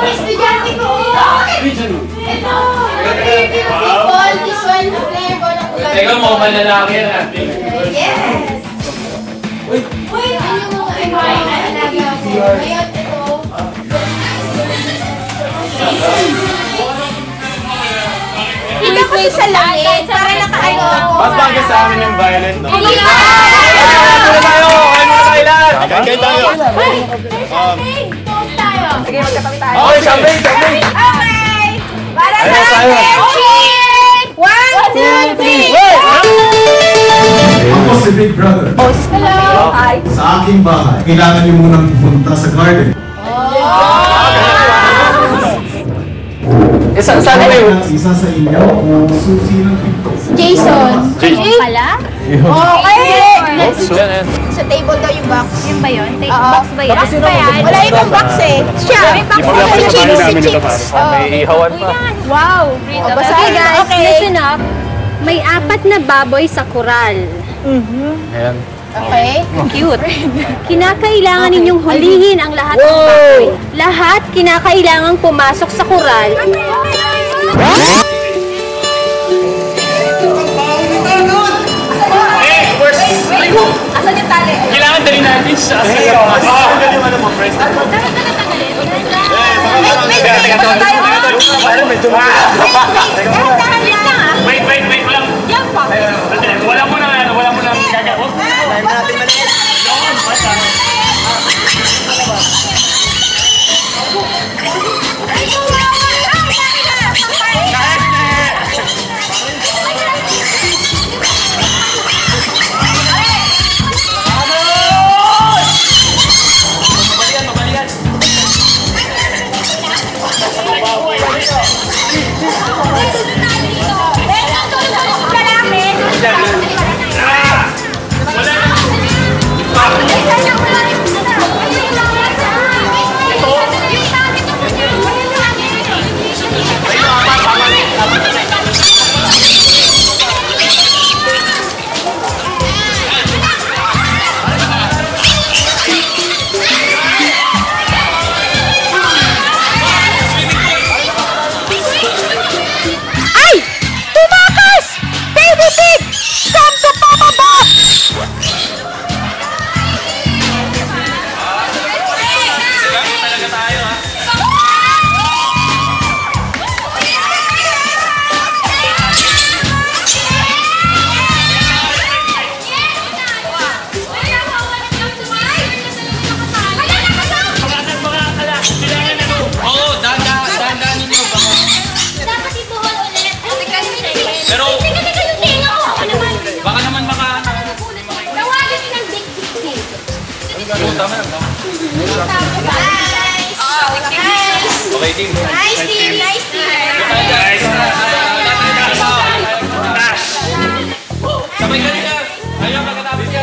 Estudyante ko! Ito! Beautiful! This one, flavor ng ulan. Teka mo, malalaki yan natin. Yes! Uy! Ano mo nga imayin na alaga ako? Ngayon, ito. Hindi ko sa langit. Para nakaano ako. Mas bagay sa amin yung violent, no? Hindi nga! Kain muna tayo! Kain muna tayo lahat! Kain tayo! Ay! Champagne! Toast tayo! Sige, magkatabi tayo. Okay, champagne! Champagne! Okay! Para sa tayo. akin! Cheers! 1, 2, 3! Ako si Big Brother. Hello! Hi. Sa aking bahay, kailangan niyo munang pupunta sa garden. Saan mo yun? Isa sa inyo o susi ng pinto. Jason. Jason pala? Okay. Yan. Sa table daw yung box. Yun ba yun? Oo. Box ba yan? Box ba yan? Wala yung box eh. Siya. May box Wala pa si sa Chips. namin Si ito, Chips. May ihawan pa. Wow! basahin Okay guys, Okay. listen up. May 4 na baboy sa koral. Ayan. Okay. Cute. Kinakailangan ninyong hulihin ang lahat ng baboy. Lahat kinakailangang pumasok sa koral. Asan yung tali? Kailangan dali natin siya. Ano mo, friends? Wait, walang. Wala mo na gagawin. Okay, team. Nice team, nice team. Sabay ka nila. Ayaw, magkatapos ka.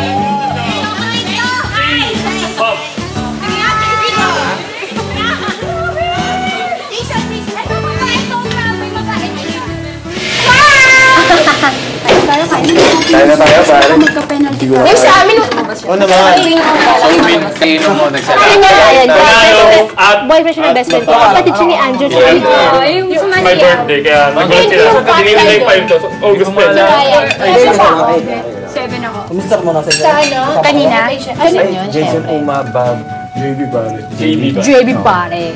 Hop. Tayo na tayo, pare. Yung sa amin, Oo naman. So, sino mo nagsalita? Boyfriend siya ng best friend ko. Kapatid siya ni Andrew. Yung sumali My birthday, kaya nag-birthday sila. Dinilay pa yun. August 10. Kumusta ka muna sa sa ano? Kanina? Ano yun? Jason Umabab. JB pare. JB ba? JB pare.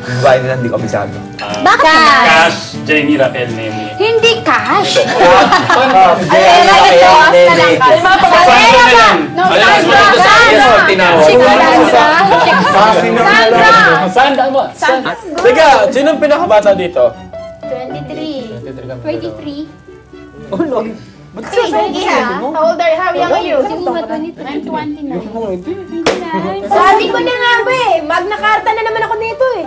Yung bahay nila hindi ko abisado. Bakit naman? Cash, Jenny, Raquel, Nemi. Hindi cash. Sandra na lang. Alam mo ito sa akin sa tinawag. Sandra mo. Teka, sino ang pinakabata dito? 23. 23? Oh, log. Ba't ka How old are you? How young are you? I'm 20 na. Sabi ko na nga ba eh. Magna Carta na naman ako nito eh.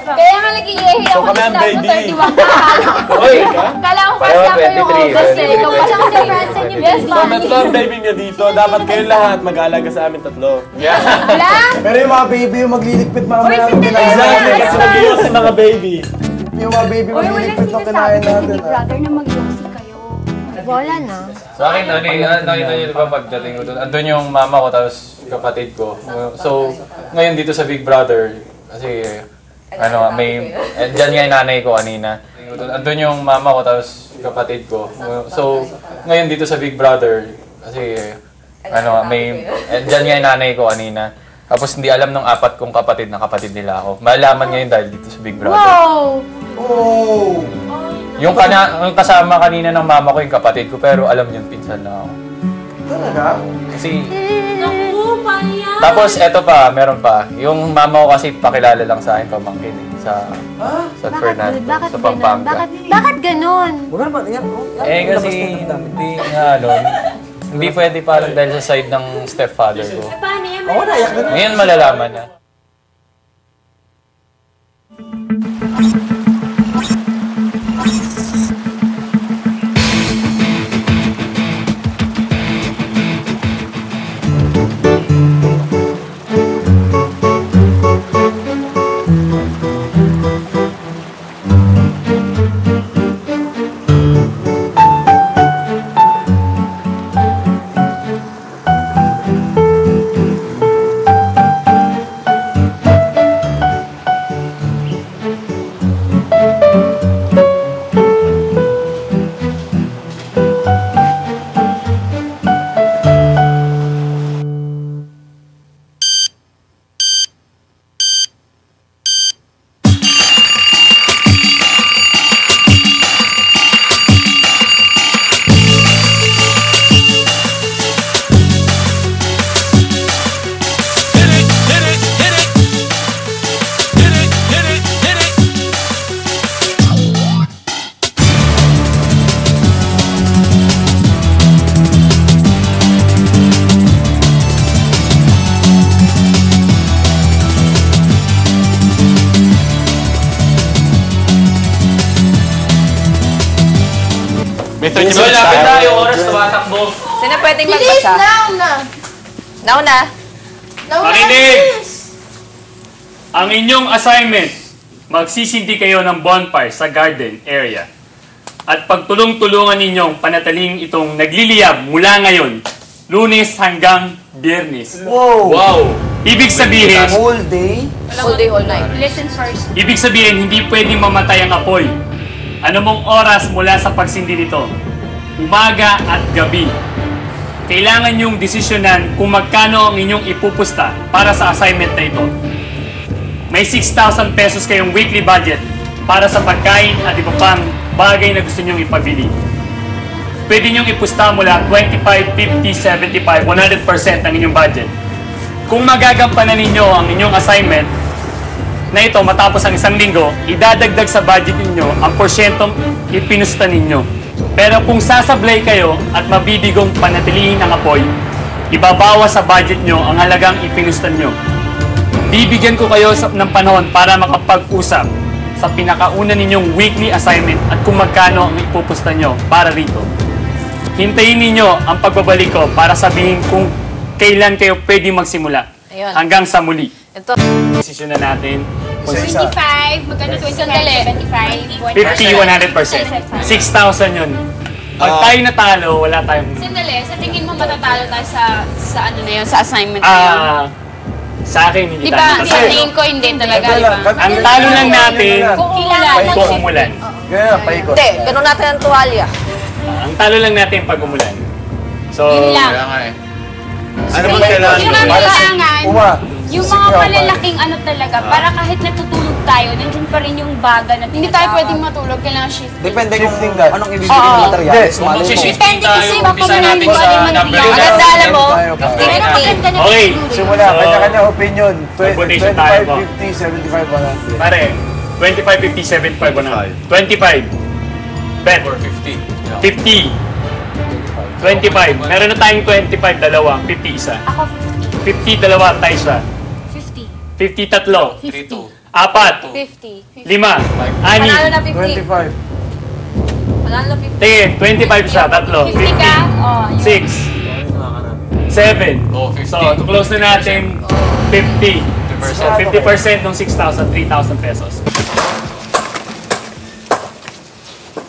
Kaya nga nag-iihi ako kami ang baby. 31 na akala ko. Okay, Kala ko Pareho, kasi ako yung 23. oldest eh. Ikaw pa lang si Branson yung best So, tatlo ang baby niya dito. Dapat kayo lahat mag-aalaga sa amin tatlo. Wala? Pero yung mga baby yung magliligpit mamaya. Exactly, kasi mag-iwas yung mga baby. Yung mga baby Uy, walang magliligpit ng sinasabi kinain ko si natin. Big Brother na mag-iusi kayo. Wala na. Sa akin, nakita niyo diba pagdating ko doon, andun yung mama ko tapos kapatid ko. So, ngayon dito sa Big Brother, kasi dyan nga yung nanay ko kanina. Andun yung mama ko tapos kapatid ko. So, ngayon dito sa Big Brother, kasi dyan nga yung nanay ko kanina. Tapos hindi alam ng 4 kong kapatid na kapatid nila ako. Malaman ngayon dahil dito sa Big Brother. Wow! Oh! Yung kasama kanina ng mama ko yung kapatid ko, pero alam niyan pinsan na ako. Talaga? Kasi... Tapos eto pa, meron pa. Yung mama ko kasi pakilala lang sa akin pamangkin sa San Fernando, sa Pampanga. Bakit ganon? Huwag na ba? Tingnan. Eh kasi hindi nga Hindi pwede parang dahil sa side ng stepfather ko. Paano yan? Oo, naiyak na. Ngayon malalaman na. So, lapit na yung oras tumatakbo. Sino pwedeng Bilis! magbasa? Nauna! Nauna. Nauna! Makinig! Bilis! Ang inyong assignment, magsisindi kayo ng bonfire sa garden area. At pagtulong-tulungan ninyong panataling itong nagliliyab mula ngayon, Lunes hanggang Biyernes. Wow! Wow! Ibig sabihin, Whole day? All day, all night. Listen first. ibig sabihin hindi pwedeng mamatay ang apoy. Anumang oras mula sa pagsindi nito, umaga at gabi. Kailangan niyong desisyonan kung magkano ang inyong ipupusta para sa assignment na ito. May 6,000 pesos kayong weekly budget para sa pagkain at iba pang bagay na gusto niyong ipabili. Pwede niyong ipusta mula 25, 50, 75, 100% ng inyong budget. Kung magagampanan ninyo ang inyong assignment na ito matapos ang isang linggo, idadagdag sa budget ninyo ang porsyentong ipinusta ninyo. Pero kung sasablay kayo at mabibigong panatilihin ang apoy, ibabawas sa budget nyo ang halagang ipinusta nyo. Bibigyan ko kayo ng panahon para makapag-usap sa pinakauna ninyong weekly assignment at kung magkano ang ipupusta nyo para rito. Hintayin ninyo ang pagbabalik ko para sabihin kung kailan kayo pwede magsimula. Ayun. Hanggang sa muli. Ito. Desisyon na natin. 25, magkano 25? 75, 50, 100%. 6,000 yun. Pag tayo natalo, wala tayong... Sandali, sa tingin mo matatalo tayo sa ano na yun, sa assignment na yun? Sa akin, hindi Di ba, tayo sa natalo. tingin ko hindi talaga, di ba? Ang talo lang natin, Kung umulan. kung umulan. Kaya, paikot. Hindi, ganun natin ang tuwalya. Ang talo lang natin pag umulan. So, Yun lang. Kaya nga eh. Ano bang kailangan Yung gawin? mga kailangan, Uma. yung mga malalaking ano talaga, para kahit natutulog tayo, nandun pa rin yung baga na Hindi tayo pwedeng matulog, kailangan shift. Depende kung Shifting ka. anong ibibigay ng materials. Kung magsishifting Depende tayo, kasi baka umpisa may natin body sa man number bigla. 11. Maganda, alam mo. Tayo pa. Pero maganda na Okay. siguro. Simula, So, kanya-kanya opinion. mag-quotation tayo po. 25, 50, 75, 100. pare, 25, 50, 75, 100. 25. Bet. Or 50. 50. 25. Meron na tayong 25, dalawa. 50, isa. Ako 50, dalawa, tayo siya. 50. 50, tatlo. 3-2. Apat. 50. Lima. Panalo Ani. na 50. 25. Panalo na 50. Sige, 25 siya, tatlo. 50 ka? Oh, yun. 6. 7. Oh, 50. So, to close na natin, 50. 50% ng 6,000, 3,000 pesos.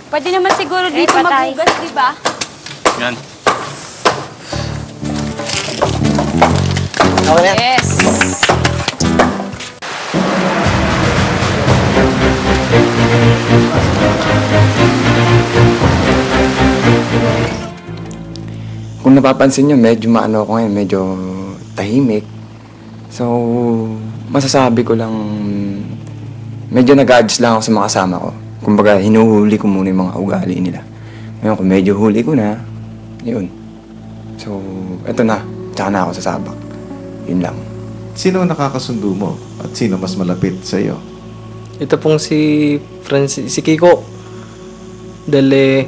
Pwede naman siguro dito magugas, di ba? Yan. Yes. Kung napapansin nyo, medyo maano ako ngayon, medyo tahimik. So, masasabi ko lang, medyo nag-adjust lang ako sa mga kasama ko. Kumbaga, hinuhuli ko muna yung mga ugali nila. Ngayon, kung medyo huli ko na, yun. So, eto na. Tsaka na ako sa sabak. Yun lang. Sino ang nakakasundo mo at sino mas malapit sa iyo? Ito pong si Kiko. Dali,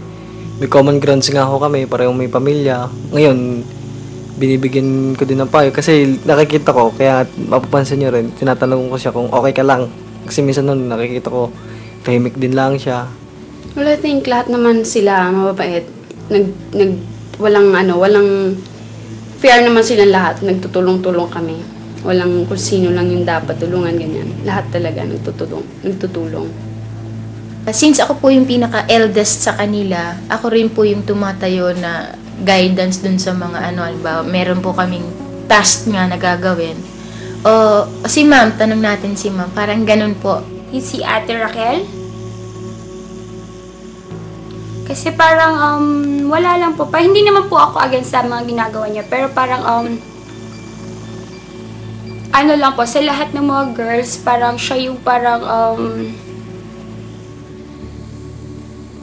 may common grounds nga ho kami, parehong may pamilya. Ngayon, binibigyan ko din ng payo kasi nakikita ko, kaya mapapansin nyo rin, tinatanong ko siya kung okay ka lang. Kasi minsan nun, nakikita ko, tahimik din lang siya. Well, I think lahat naman sila mababait. Walang fair naman silang lahat. Nagtutulong-tulong kami. Walang kung sino lang yung dapat tulungan, ganyan. Lahat talaga nagtutulong. Since ako po yung pinaka-eldest sa kanila, ako rin po yung tumatayo na guidance dun sa mga halimbawa, meron po kaming task nga na gagawin. O si ma'am, tanong natin si ma'am, parang ganun po. Si Ate Raquel? Kasi parang, wala lang po. Hindi naman po ako against sa mga ginagawa niya. Pero parang, ano lang po, sa lahat ng mga girls, parang siya yung parang,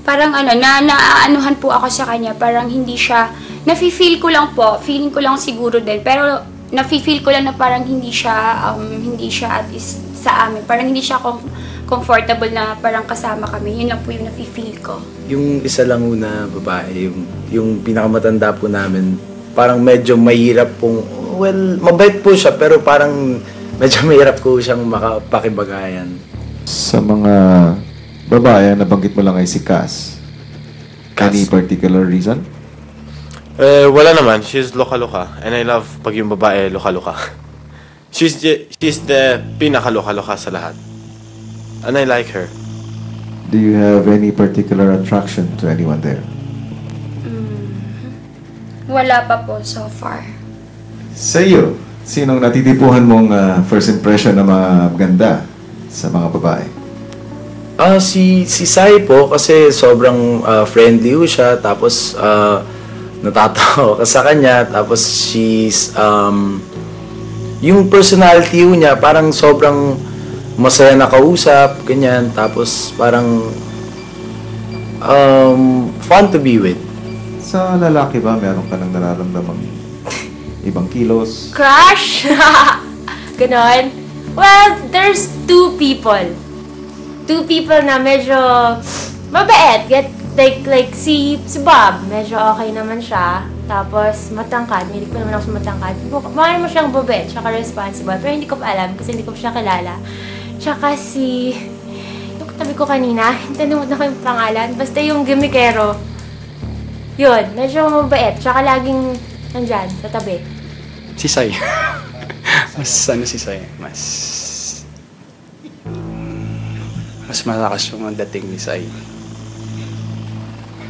naaanuhan po ako sa kanya. Parang hindi siya, nafe-feel ko lang po, feeling ko lang siguro din. Pero, nafe-feel ko lang na parang hindi siya at least sa amin. Parang hindi siya comfortable na parang kasama kami. Yun lang po yung nafe-feel ko. Yung isa lang na babae, yung pinakamatanda po namin, parang medyo mahirap pong, well, mabait po siya, pero parang medyo mahirap po siyang makapakibagayan. Sa mga babae, nabanggit mo lang ay si Cass. Any particular reason? Wala naman. She's loka-loka. And I love pag yung babae loka-loka. She's the pinaka-loka-loka sa lahat. And I like her. Do you have any particular attraction to anyone there? Wala pa po so far. Sa iyo, sinong natitipuhan mong first impression na maganda sa mga babae? Si Sai po, kasi sobrang friendly po siya, tapos natatawa ka sa kanya, tapos she's, yung personality niya, parang sobrang masaya na kausap, ganyan, tapos parang fun to be with. Sa lalaki ba, meron ka nang nararamdamang ibang kilos? Crush? Ganon? Well, there's two people. Two people na medyo mabait. Like si Bob, medyo okay naman siya. Tapos matangkad, hindi ko naman ako sa matangkad. Mahal mo siyang mabait, tsaka responsible. Pero hindi ko pa alam kasi hindi ko siya kilala. Tsaka yung katabi ko kanina, tanong na ko yung pangalan. Basta yung gimikero. Yun, medyo mabait. Tsaka laging nandyan, sa tabi. Si Sai. Si Sai? Mas malakas yung dating ni Sai.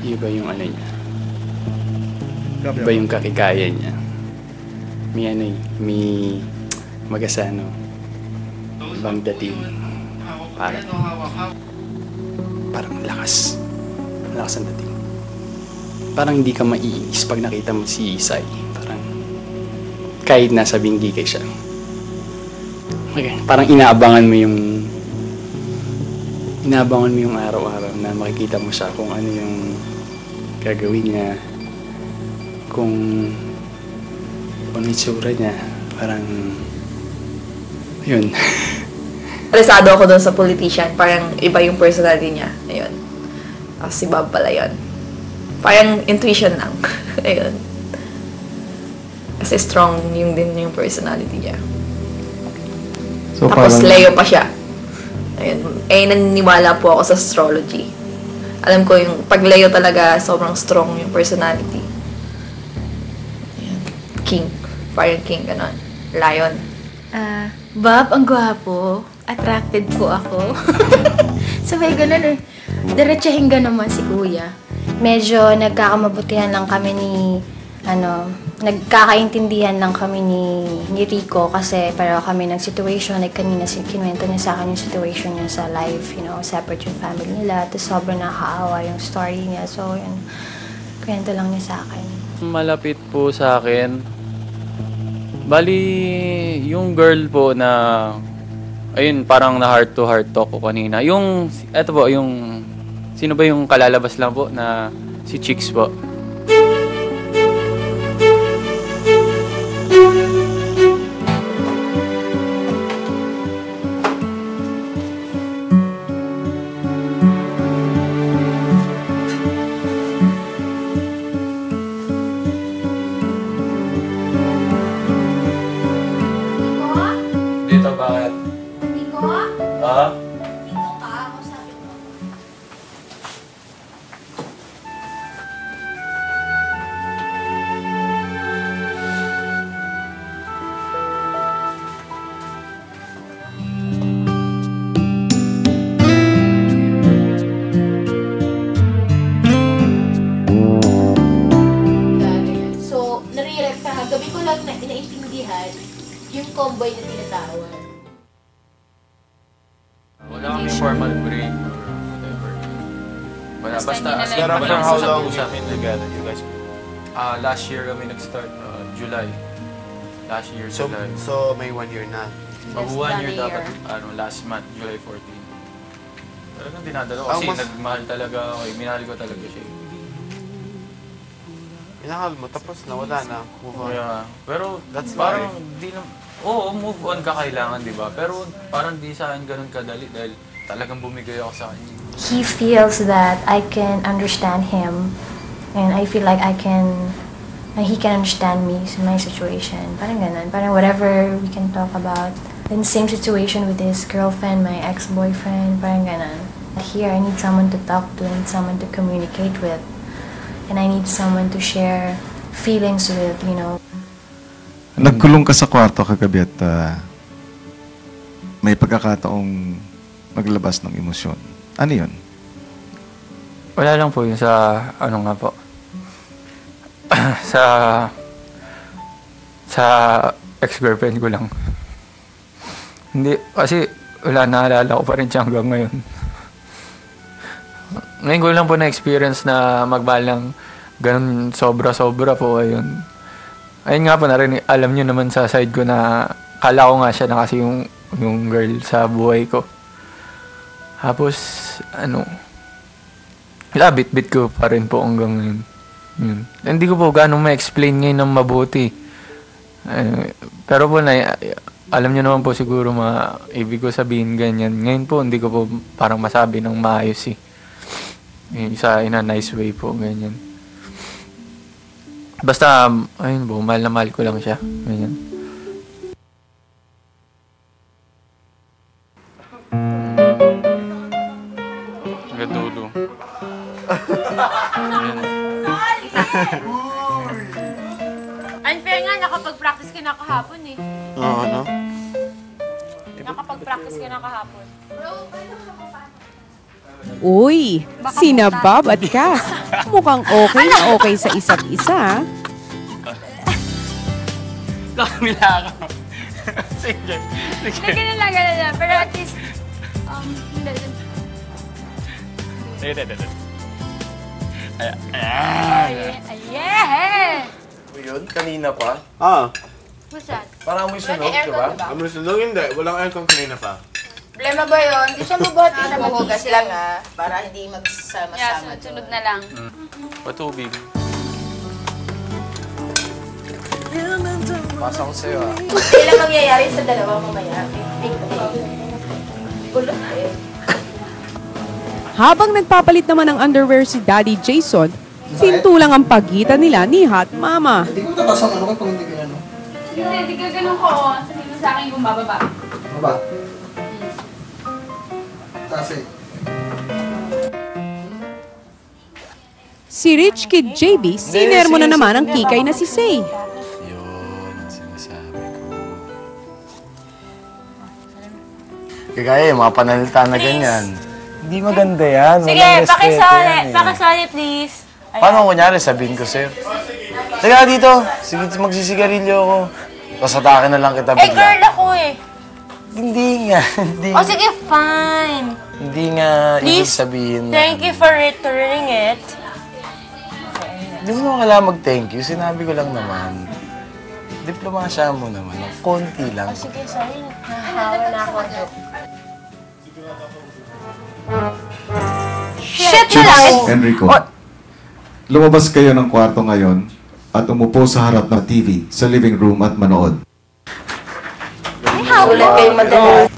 Iba yung niya. Iba yung kakigaya niya. May magasano. Ibang dating. Parang lakas. Lakas ang dating. Parang hindi ka maiinis pag nakita mo si Sai. Parang kahit nasa bingi kay siya. Okay. Parang inaabangan mo yung araw-araw na makikita mo siya kung ano yung gagawin niya, kung ano itsura niya. Parang yun. Interesado ako doon sa politician. Parang iba yung personality niya. Ayun. Si Bob pala yun. Parang intuition lang. Ayun. Kasi strong yung personality niya. So, tapos Leo pa siya. Ayun. Naniniwala po ako sa astrology. Alam ko yung pag Leo talaga, sobrang strong yung personality. Ayun. King. Parang king, ganon. Lion. Bob, ang gwapo. Attracted po ako. Sabay ganun eh. Diretsahin ka naman si Kuya. Medyo nagkakamabutihan lang kami nagkakaintindihan lang kami ni Rico kasi pareho kami ng situation. Like kanina kinuwento niya sa akin yung situation niya sa life, separate yung family nila. Tapos sobrang nakakaawa yung story niya. So, yun, kwento lang niya sa akin. Malapit po sa akin. Bali, yung girl po na, ayun, parang na heart to heart talk ko kanina. Eto po, sino ba yung kalalabas lang po na si Chicks po? naintindihan yung comboy na tinatawag. Wala kami formal break or whatever. Basta Pero after how long you've been together, you guys? Last year kami nag-start, July. Last year, July. So may 1 year na. Mag-1 year dapat, last month, July 14. Talagang dinadala ko kasi nagmahal talaga ako eh. Minahal ko talaga siya. Minahal mo, tapos na, wala na. Move on. Yeah. Pero That's parang life. di na... Oo, move on ka kailangan, di ba? Pero parang di sa akin ganun kadali dahil talagang bumigay ako sa kanya. He feels that I can understand him and I feel like he can understand me, my situation. Parang ganun. Parang whatever we can talk about. And same situation with his girlfriend, my ex-boyfriend, parang ganun. Here, I need someone to talk to, I need someone to communicate with. And I need someone to share feelings with, you know. Nagkulong ka sa kwarto kagabi at may pagkakataong maglabas ng emosyon. Ano yun? Wala lang po yun sa, sa ex-girlfriend ko lang. Hindi, kasi wala, naalala ko pa rin siya hanggang ngayon. Ngayon ko lang po na-experience na magmahal ng ganun sobra-sobra po, ayun. Ayun nga po, alam nyo naman sa side ko na kala ko nga siya na kasi yung girl sa buhay ko. Tapos, bit-bit ko pa rin po hanggang ngayon. Yun. Hindi ko po gano'ng ma-explain ngayon ng mabuti. Pero po, alam nyo naman po siguro ibig ko sabihin ganyan. Ngayon po, hindi ko po parang masabi ng maayos eh. In a nice way po, ganyan. Basta, ayun po, mahal na mahal ko lang siya. Ganyan. Gadulo. Unfair nga, nakapag-practice ka na kahapon eh. Oo, ano? Nakapag-practice ka na kahapon. Uy, sina Bob at Cass. Mukhang okay na okay sa isa't isa. Kamila ako. Sige. Ganun lang. Pero at least, Sige. yeah! Yun, kanina pa. What's that? Parang amoy sunog, di ba? Amoy sunog, hindi. Walang aircon kanina pa. Problema ba yun? Hindi siya mabuhat na mahugas lang para hindi magsama-sama. Yeah, sunod na lang. Patubig. Pasa ko sa'yo Kailan mangyayari sa dalawa mamaya? Kulot eh. Habang nagpapalit naman ng underwear si Daddy Jason, pinto lang ang pagitan nila ni Hot Mama. Hindi ko tatas ang ano kung hindi ka ano. Hindi ka ganun ko. Sabihin mo sa akin kung bababa. Baba. Kasi. Si Rich Kid JB, siner mo na naman ang kikay na si Say. Yun, ang sinasabi ko. Kagaya, mga panalita na ganyan. Hindi maganda yan. Sige, pakisali please. Paano kunyari, sabihin ko sa'yo? Teka dito, sige, magsisigarilyo ako. Tapos atake na lang kita bigla. Girl ako eh. Hindi nga. Sige, fine. Hindi nga ibig Please, sabihin na. thank you for returning it. Hindi mo naman kailangan mag-thank you. Sinabi ko lang naman. Diplomasya mo naman. Konti lang. Sige, sorry. Nahahawa na ako. Shit na lang! Enrico, lumabas kayo ng kwarto ngayon at umupo sa harap ng TV sa living room at manood. May hawlan kayong madalas.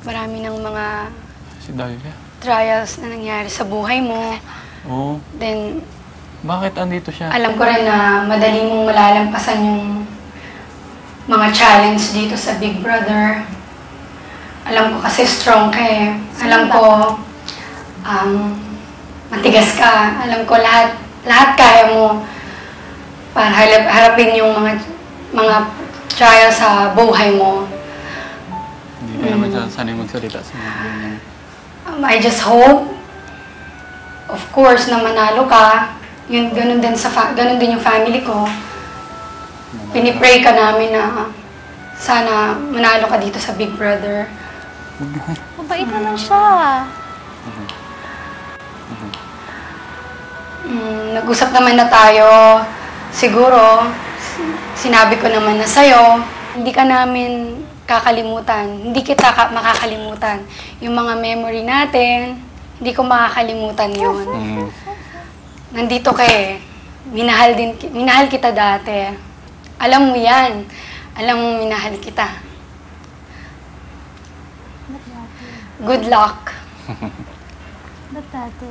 Marami ng mga Si Dahlia. trials na nangyari sa buhay mo. Oo. Then, Bakit andito siya? alam ko rin na madali mong malalampasan yung mga challenge dito sa Big Brother. Alam ko kasi strong ka eh. Alam ko, matigas ka. Alam ko lahat kaya mo para harapin yung mga trials sa buhay mo. Hindi ka naman sanay magsalita sa mga ganyan. I just hope, of course, na manalo ka. Yun, ganun din yung family ko. Pinipray ka namin na sana manalo ka dito sa Big Brother. Mabait naman siya. Nag-usap naman na tayo. Siguro, sinabi ko naman na sa'yo, hindi ka namin kakalimutan. Hindi kita makakalimutan. Yung mga memory natin, hindi ko makakalimutan yun. Nandito ka eh. Minahal kita dati. Alam mo yan. Alam mo minahal kita. Good luck. Ba't dati?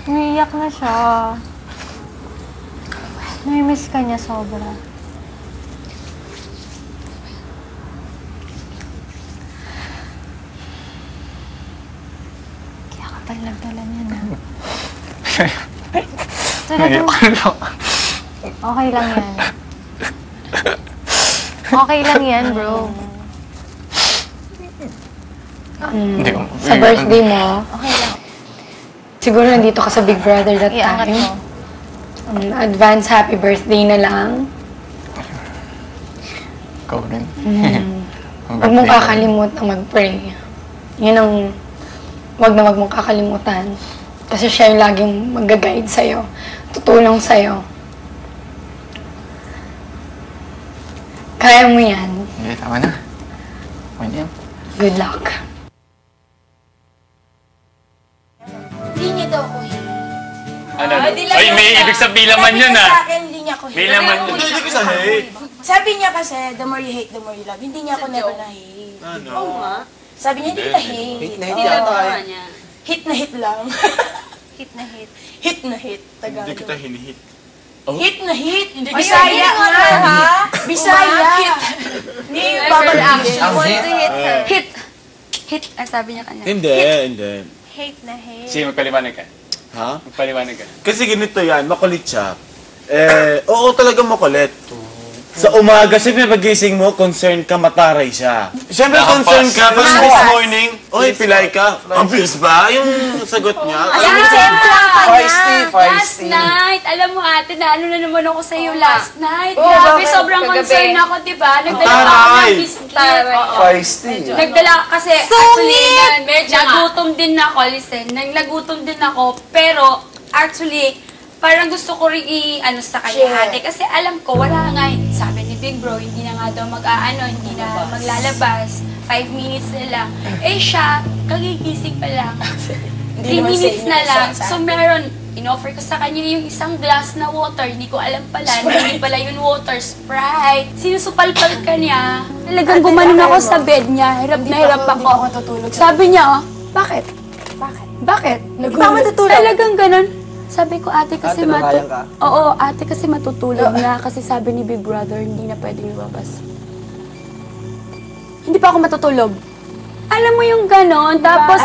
Umiiyak na siya. Namimiss ka niya sobra. Kaya ka talagdalan yan, ha? Okay lang yan. Okay lang yan, bro. Sa birthday mo, Okay lang. siguro nandito ka sa Big Brother that Iangat time. mo. Advance happy birthday na lang. Ikaw rin. Huwag mong kakalimutan mag-pray. Yun ang wag mong kakalimutan. Kasi siya yung laging mag-guide sa'yo. Tutulong sa'yo. Kaya mo yan. Hindi, tama na. Okay yan. Good luck. Hindi niya daw ko hate. Ano? Ay, may ibig sabihin laman yun, Sa ah. akin, hindi niya ko hate. May laman yun. Hindi ko sa hate. Sabi niya kasi, the more you hate, the more you love. Hindi niya ako never na-hate. Ano? Oo nga. Sabi niya, hindi kita hate. Hate na Oo. hate yata eh. Hit na hit lang. Hit na hit. Hit na hit. Tagalog. Hindi kita hinihit. Hit na hit. Ayun, Bisaya yun nga, ha? Bisaya. Ni bubble action. I want to hit her. Hit. Hit, ang sabi niya kanya. Hindi, hindi. Hate na hate. Sige, magpaliwanag ka. Ha? Magpaliwanag ka. Kasi ganito yan, makulit siya. Oo talaga makulit. Sa umaga, siyempre pagising mo, concerned ka, mataray siya. Siyempre concerned ka, pag this morning, oy, pilay ka. Obvious ba? Yung sagot niya. Alam mo, siyempre lang ka Feisty, niya. Last night, alam mo ate, naano na naman ako sa'yo last night. Oh, Grabe, bakit? sobrang Kagabi? concerned ako, diba? Nagdala pa ako Taray! ng biscuit. Oo. Feisty. Nagdala kasi, actually, nagutom din ako, listen, naglagutom din ako, pero, actually, parang gusto ko rin i-ano sa kanya ate. Kasi alam ko, wala nga, sabi ni Big Bro, hindi na nga daw hindi na maglalabas. 5 minutes na lang. Eh siya, kagigising pa lang. 3 minutes na lang. So meron, in-offer ko sa kanya yung isang glass na water. Hindi ko alam pala, hindi pala yun water, Sprite. Sinusupalpal ka niya. Talagang gumanon ako sa bed niya. Hirap na hirap ako. Sabi niya, bakit? Bakit? Hindi pa matutulog. Talagang ganun. Sabi ko, ate kasi nangayang ka? Oo, ate kasi matutulog na kasi sabi ni Big Brother hindi na pwedeng lumabas. Hindi pa ako matutulog. Alam mo yung ganon, tapos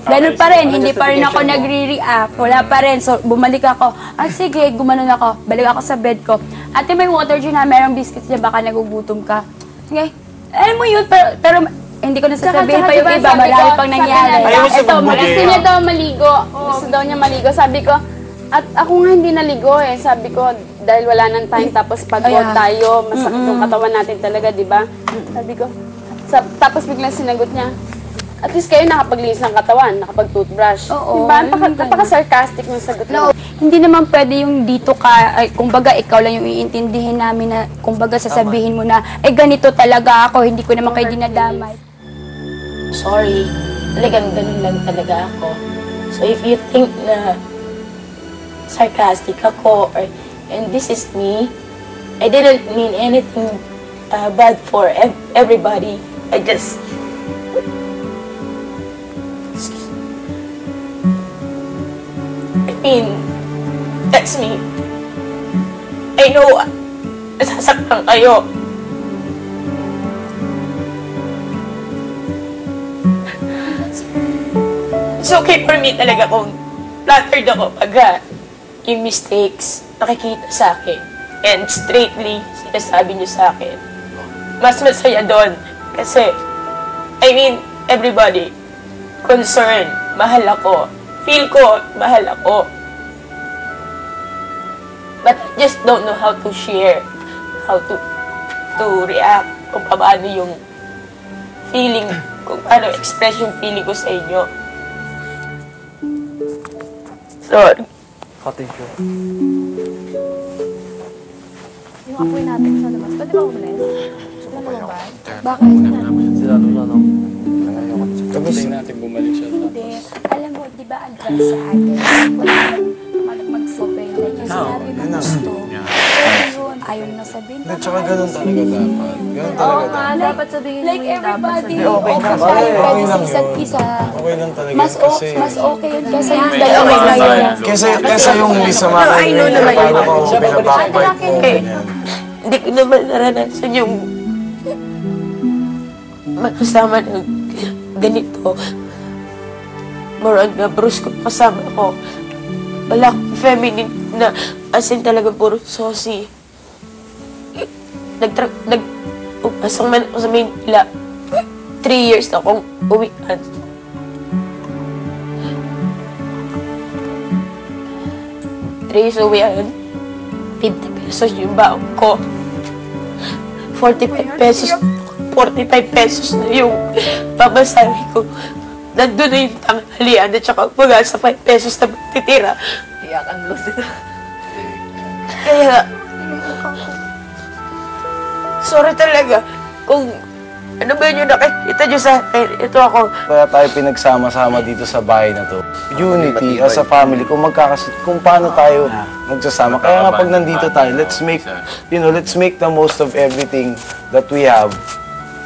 ganun pa rin, hindi pa rin ako nagre-react, wala pa rin. So bumalik ako, sige, gumanon ako, balik ako sa bed ko. Ate, may water dyan na, merong biscuits dyan, baka nagugutom ka. Sige, alam mo yun, pero hindi ko nasasabihin pa yung iba, marami pang nangyari. Ito, gusto niya daw maligo. Gusto daw niya maligo. Sabi ko, at ako nga hindi naligo eh. Sabi ko, dahil wala nang time, tapos pagod tayo, masakit yung katawan natin talaga, di ba? Sabi ko, tapos biglang sinagot niya, at least kayo nakapaglinis ng katawan, nakapag-toothbrush. Diba? Napaka-sarcastic yung sagot mo. Hindi naman pwede yung dito ka, kumbaga ikaw lang yung iintindihin namin na, kumbaga sasabihin mo na, ganito talaga ako, hindi ko naman kayo dinadamay. Sorry. Talagang ganun lang talaga ako. So if you think na sarcastic ako, and this is me, I didn't mean anything bad for everybody. I just... I mean, that's me. I know, nasasaktan kayo. it's okay for me talaga kung flattered ako pag yung mistakes nakikita sa akin. And straightly, sinasabi niyo sa akin. Mas masaya doon. Kasi, I mean, everybody, concerned, mahal ako. Feel ko, mahal ako. But I just don't know how to share, how to react, kung paano yung feeling, kung paano express yung feeling ko sa inyo. Sorry. Cottage yun. Yung apoy natin sa labas. Pwede ba umalis? Sila na labas? Bakit? Sila doon. Tapos natin bumalik siya. Hindi. Alam mo, di ba advice sa akin? Wala mag-open. Like, yung sinabi mo gusto. Pero yun, ayaw na sabihin. Tsaka ganun talaga dapat. Ganun talaga dapat. Dapat sabihin Like everybody, Okay okay lang. tayo Okay pwede lang sa yun. isa't isa. Okay lang talaga Mas kasi... mas okay yun kesa yung Okay dalawa lang. ngayon. Kesa yung hindi sama No, I know naman yun. paano ko pinabakbite mo. Okay. Hindi ko naman naranasan yung magkasama ng ganito. More on na Bruce ko kasama ko. Wala akong feminine na as in talaga puro saucy. Nagpasang man ako sa Manila. 3 years na akong uwian. Uwian. 50 pesos yung baon ko. 45 pesos na yung pamasahe ko. Nandun na yung tanghalian at saka mga sa 5 pesos na magtitira. Iyakan mo sila. Kaya, sorry talaga kung ano ba yun yung nakikita nyo sa akin. Ito ako. Kaya tayo pinagsama-sama dito sa bahay na to. Unity as a family, kung paano tayo magsasama. Kaya nga pag nandito tayo, let's make the most of everything that we have.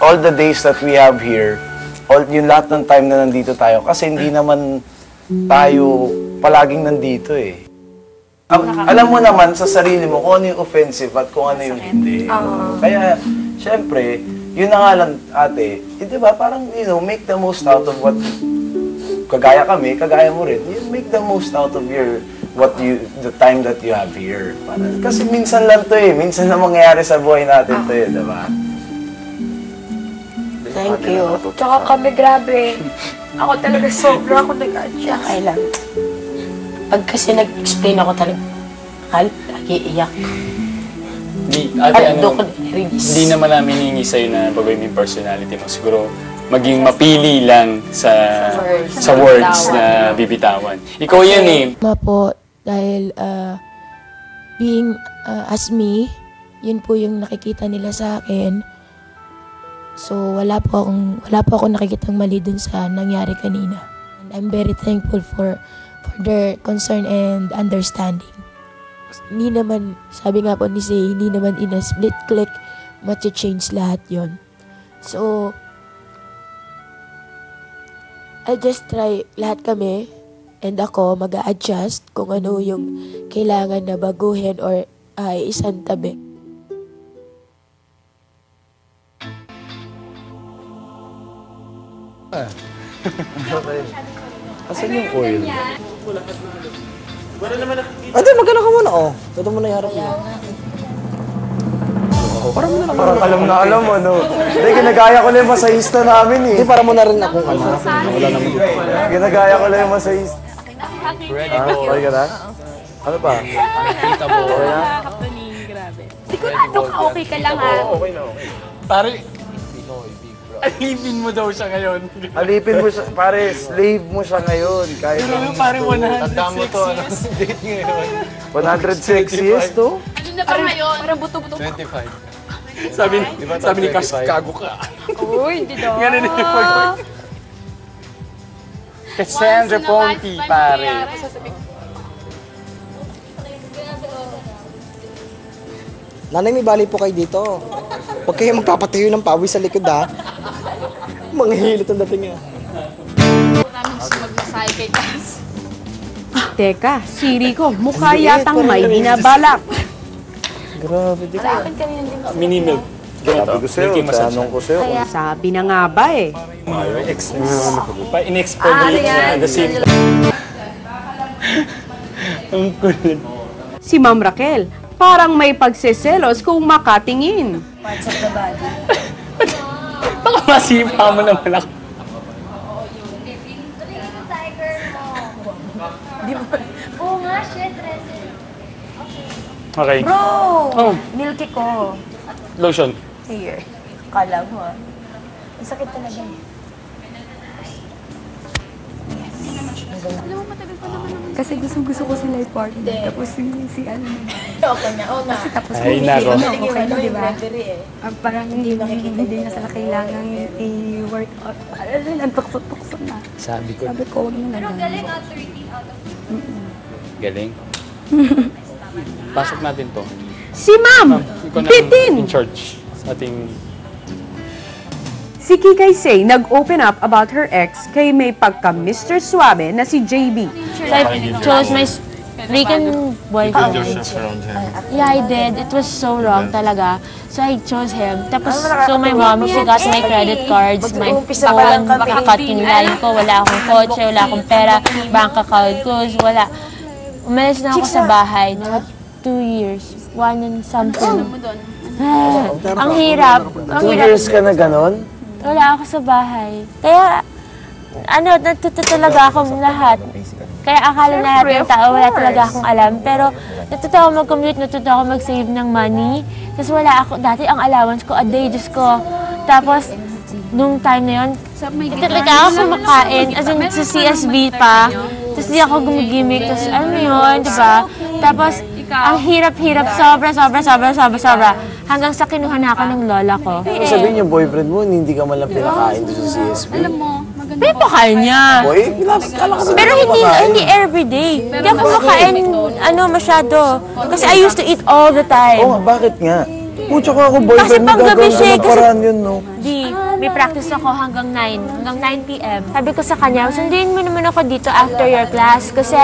All the days that we have here, yung lahat ng time na nandito tayo. Kasi hindi naman tayo palaging nandito eh. Alam mo naman sa sarili mo kung ano yung offensive at kung ano yung hindi. Kaya, syempre, yun na nga lang, ate, di ba, parang, make the most out of what, kagaya kami, kagaya mo rin, you make the most out of the time that you have here. Kasi minsan lang to eh, minsan na mangyayari sa buhay natin to eh, di ba? Thank you. Tsaka kami, grabe. Ako talaga sobra ako nag-adjust. Okay lang. Pag kasi nag-explain ako talaga, lagi iyak. Hindi naman namin hihingi sa'yo na bagoy yung personality mo. Siguro, maging mapili lang sa words na bibitawan. Ikaw yan eh. Po, dahil being as me, yun po yung nakikita nila sa akin. So, wala po ako nakikitang mali dun sa nangyari kanina. And I'm very thankful for their concern and understanding. Hindi naman, sabi nga po ni Zay, hindi naman in a split click, change lahat yon. So, I'll just try lahat kami and ako mag-a-adjust kung ano yung kailangan na baguhin or isang tabi. Asan yung oil? Ate, magkano ka muna, oh. Ito mo na yung harap mo. Parang alam mo, no? Hindi, ginagaya ko lang yung masahista namin eh. Hindi, para mo na rin akong ano. Wala naman dito. Ginagaya ko lang yung masahista. Okay ka na? Ano pa? Kita mo. Okay na? Sigurado ka, okay ka lang ha. Okay na, okay. Pare, alipin mo daw siya ngayon. Alipin mo siya, pare, slave mo siya ngayon. Kahit Pero pare, 106 to, years. date ngayon. 106 years to? Ano na ba ngayon? Parang buto-buto. 25. Sabi ni Cash, kago ka. Uy, hindi daw. Ganun yung pag... Cassandra Ponti, pare. Nanay, may bali po kayo dito. Huwag kayo magpapatayo ng pawis sa likod, ha? Mga hilot ang dating niya. Magmasahe kay Cass. Teka, si Rico, mukha yatang may binabalak. Grabe, di ka. Mini milk. Sabi ko sa'yo, tanong ko sa'yo. Sabi na nga ba eh. In-explain niya the same. Ang kulit. Si Ma'am Raquel, parang may pagseselos kung makatingin. Parts of the body. Baka masipa mo naman ako. Oo nga, shit, Red. Okay. Bro! Oh. Milky ko. Lotion. Here. Kala mo ah. Ang sakit talaga eh. Kasi gusto ko sila i-partner. Tapos si ano. Okay na, oo nga. Kasi tapos Ay, nako. okay na, di ba? Parang hindi na sila kailangan i-work out. Ang tukso-tukso na. Sabi ko. Sabi ko, huwag na lang. Pero galing 13 out of 15. Galing. Pasok natin to. Si Ma'am Ikaw na Bitin! in charge sa ating... Si Kikay Say nag-open up about her ex kay may pagka Mr. Suave na si JB. So I chose my freaking boyfriend. Yeah, I did. It was so wrong talaga. So I chose him. Tapos, so my mom, she got my credit cards, my phone, nakakat yung line ko, wala akong kotse, wala akong pera, bank account ko, wala. Umalis na ako sa bahay, na 2 years, 1 and something. Ang hirap. 2 years ka na ganon? Wala ako sa bahay. Kaya, natuto talaga akong lahat. Kaya akala na lahat ng tao, wala talaga akong alam. Pero, natuto ako mag-commute, natuto ako mag-save ng money. Tapos wala ako, dati ang allowance ko, a day, Diyos ko. Tapos, nung time na yun, talaga ako kumakain. As in, sa CSB pa. Tapos di ako gumigimik. Tapos, ano yun, diba? Tapos, ang hirap-hirap, sobra. Hanggang sa kinuha na ako ng lola ko. Ano sabihin yung boyfriend mo, hindi ka malang pinakain doon sa CSB? Alam mo, maganda. Pinapakain niya. Boy, kala ka Pero hindi everyday. Hindi ako kumakain, masyado. Kasi I used to eat all the time. Oo, bakit nga? Pucho ko ako, boyfriend mo, gagawin ko ng paraan yun, no? May practice ako hanggang 9 p.m. Sabi ko sa kanya, sundin mo naman ako dito after your class. Kasi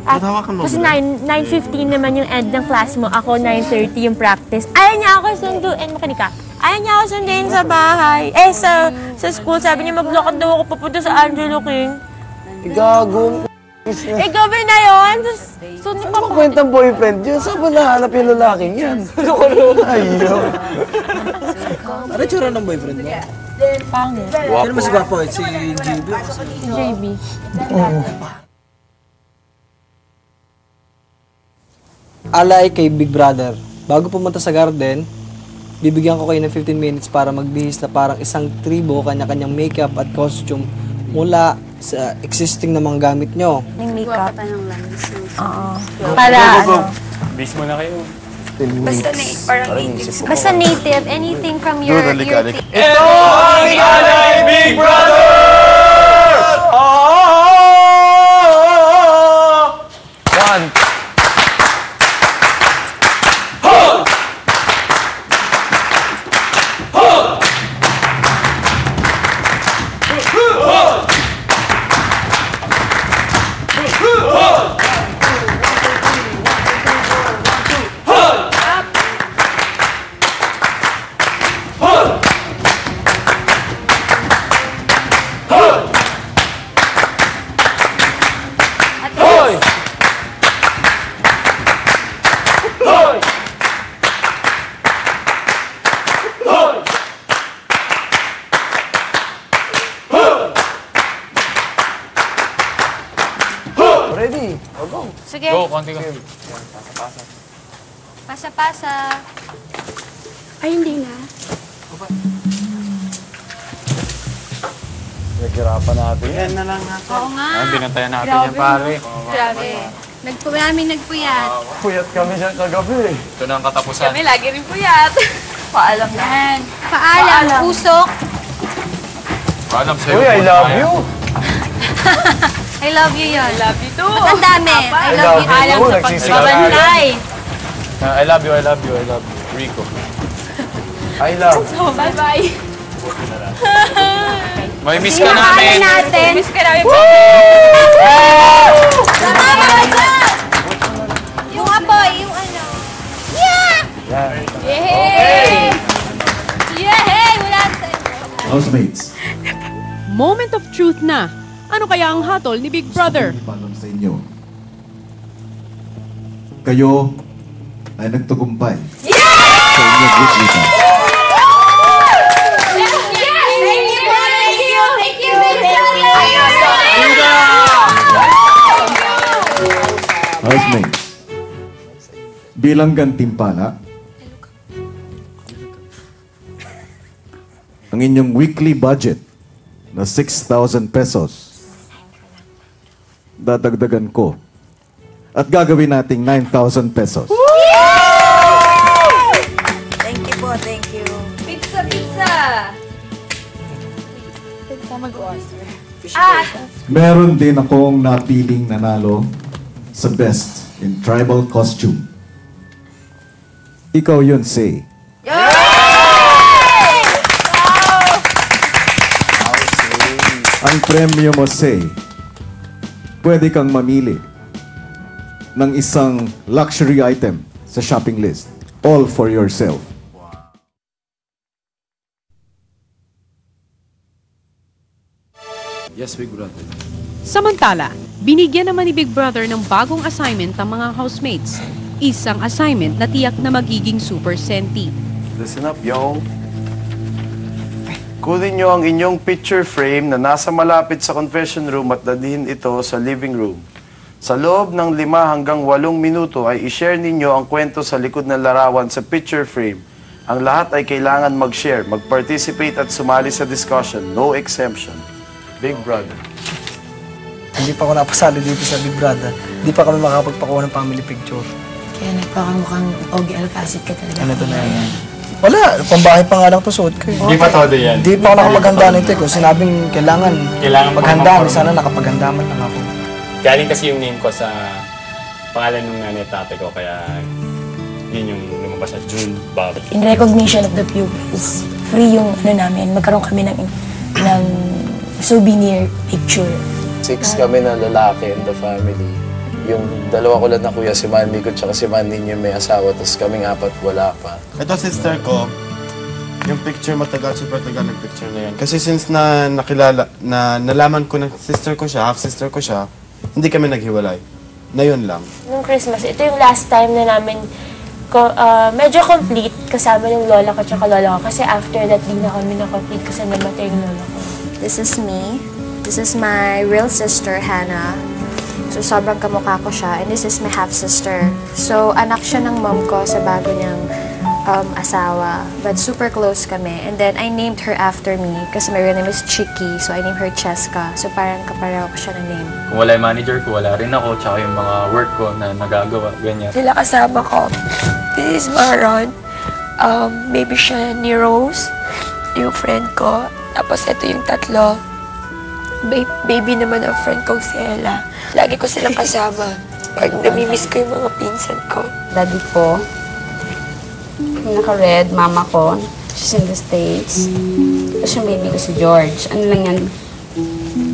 9:15 naman yung end ng class mo. Ako, 9:30 yung practice. Ayaw niya ako sunduin. Makinig ka. Ayaw niya ako sunduin sa bahay. Sa school, sabi niya maglakad daw ako papunta sa Angelo King. Gago. Gabi na yun. Sundin pa pa. Ano kwentang boyfriend yun? Saan mo nahanap yung lalaking yan? Ayaw. Ano tsura ng boyfriend mo? Pangit. Sino mas gwapo? Si JB? Si JB. Alay kay Big Brother. Bago pumunta sa garden, bibigyan ko kayo ng 15 minutes para magbihis na parang isang tribo, kanya-kanyang makeup at costume mula sa existing na mga gamit nyo. Yung makeup. Oo. Para Base mo na kayo. Basta native. Anything from your Ito ang Alay Big Brother! One. Ready? Sige. Go, konti ko. Pasa-pasa. Ay, hindi na. Naghirapan natin. Yan na lang nga. Oo nga. Binantayan natin yan, pare. Grabe. Nagpuyat. Puyat kami dyan kagabi. Ito na ang katapusan. lagi rin puyat. Paalam na. Paalam. Usok. Paalam sa'yo. Uy, I love you. I love you yun. Love you too. Ba't ang dami? I love you. Alam sa Babantay. I love you. Rico. I love. Bye-bye. May miss ka namin. Miss ka namin. Yung apoy, yung ano. Yeah! Yan. Yay! Housemates, Moment of truth na. Ano kaya ang hatol ni Big Brother? ipanom sa inyo. Kayo ay nagtagumpay sa inyong weekly task. Housemates, bilang gantimpala, ang inyong weekly budget na 6,000 pesos, dadagdagan ko at gagawin nating 9,000 pesos. Thank you po, thank you. Pizza, pizza! Pwede ka mag-order. Meron din akong napiling nanalo sa Best in Tribal Costume. Ikaw yun, Say. Ang premyo mo, Say, pwede kang mamili ng isang luxury item sa shopping list. All for yourself. Yes, Big Brother. Samantala, binigyan naman ni Big Brother ng bagong assignment ang mga housemates. Isang assignment na tiyak na magiging super senti. Listen up, yo. Kunin nyo ang inyong picture frame na nasa malapit sa confession room at dadalhin ito sa living room. Sa loob ng 5 hanggang 8 minuto ay i-share ninyo ang kwento sa likod ng larawan sa picture frame. Ang lahat ay kailangan mag-share, mag-participate at sumali sa discussion. No exemption. Big Brother. Hindi pa ako napasali dito sa Big Brother. Hindi pa kami makakapagpakuha ng family picture. Kaya nagpakamukhang Ogie Alcacid ka talaga. Ano to na yan? Wala, pambahay pa nga lang to suot ko eh. Hindi pa todo yan. Hindi pa ako nakapaghanda nito eh. Kung sinabing kailangan maghanda, sana nakapaghanda man lang ako. Galing kasi yung name ko sa pangalan ng nanay at tatay ko, kaya yun yung lumabas sa June Bob. In recognition of the pupils, free yung namin, magkaroon kami ng souvenir picture. 6 kami na lalaki in the family. Yung 2 ko lang na kuya, si Manny ko tsaka si Manny niya may asawa, tapos kaming 4 wala pa. Ito sister ko, yung picture matagal, super tagal ng picture na yan. Kasi since na nakilala, na nalaman ko na sister ko siya, half sister ko siya, hindi kami naghiwalay. Na yun lang. Nung Christmas, ito yung last time na namin medyo complete kasama yung lola ko tsaka lola ko. Kasi after that, di na kami na-complete kasi namatay yung lola ko. This is me. This is my real sister, Hannah. So, sobrang kamukha ko siya. And this is my half-sister. So, anak siya ng mom ko sa bago niyang asawa. But super close kami. And then, I named her after me kasi my real name is Chicky. So, I named her Cheska. So, parang kapareho ko siya na name. Kung wala yung manager ko, wala rin ako. Tsaka yung mga work ko na nagagawa, ganyan. Sila kasama ko. This is Maron. Baby siya ni Rose, yung friend ko. Tapos, ito yung tatlo. Baby naman ang friend kong si Ella. Lagi ko silang kasama. Pag namimiss ko yung mga pinsan ko. Daddy ko, yung naka-red, mama ko, she's in the States. Tapos yung baby ko si George. Ano lang yan,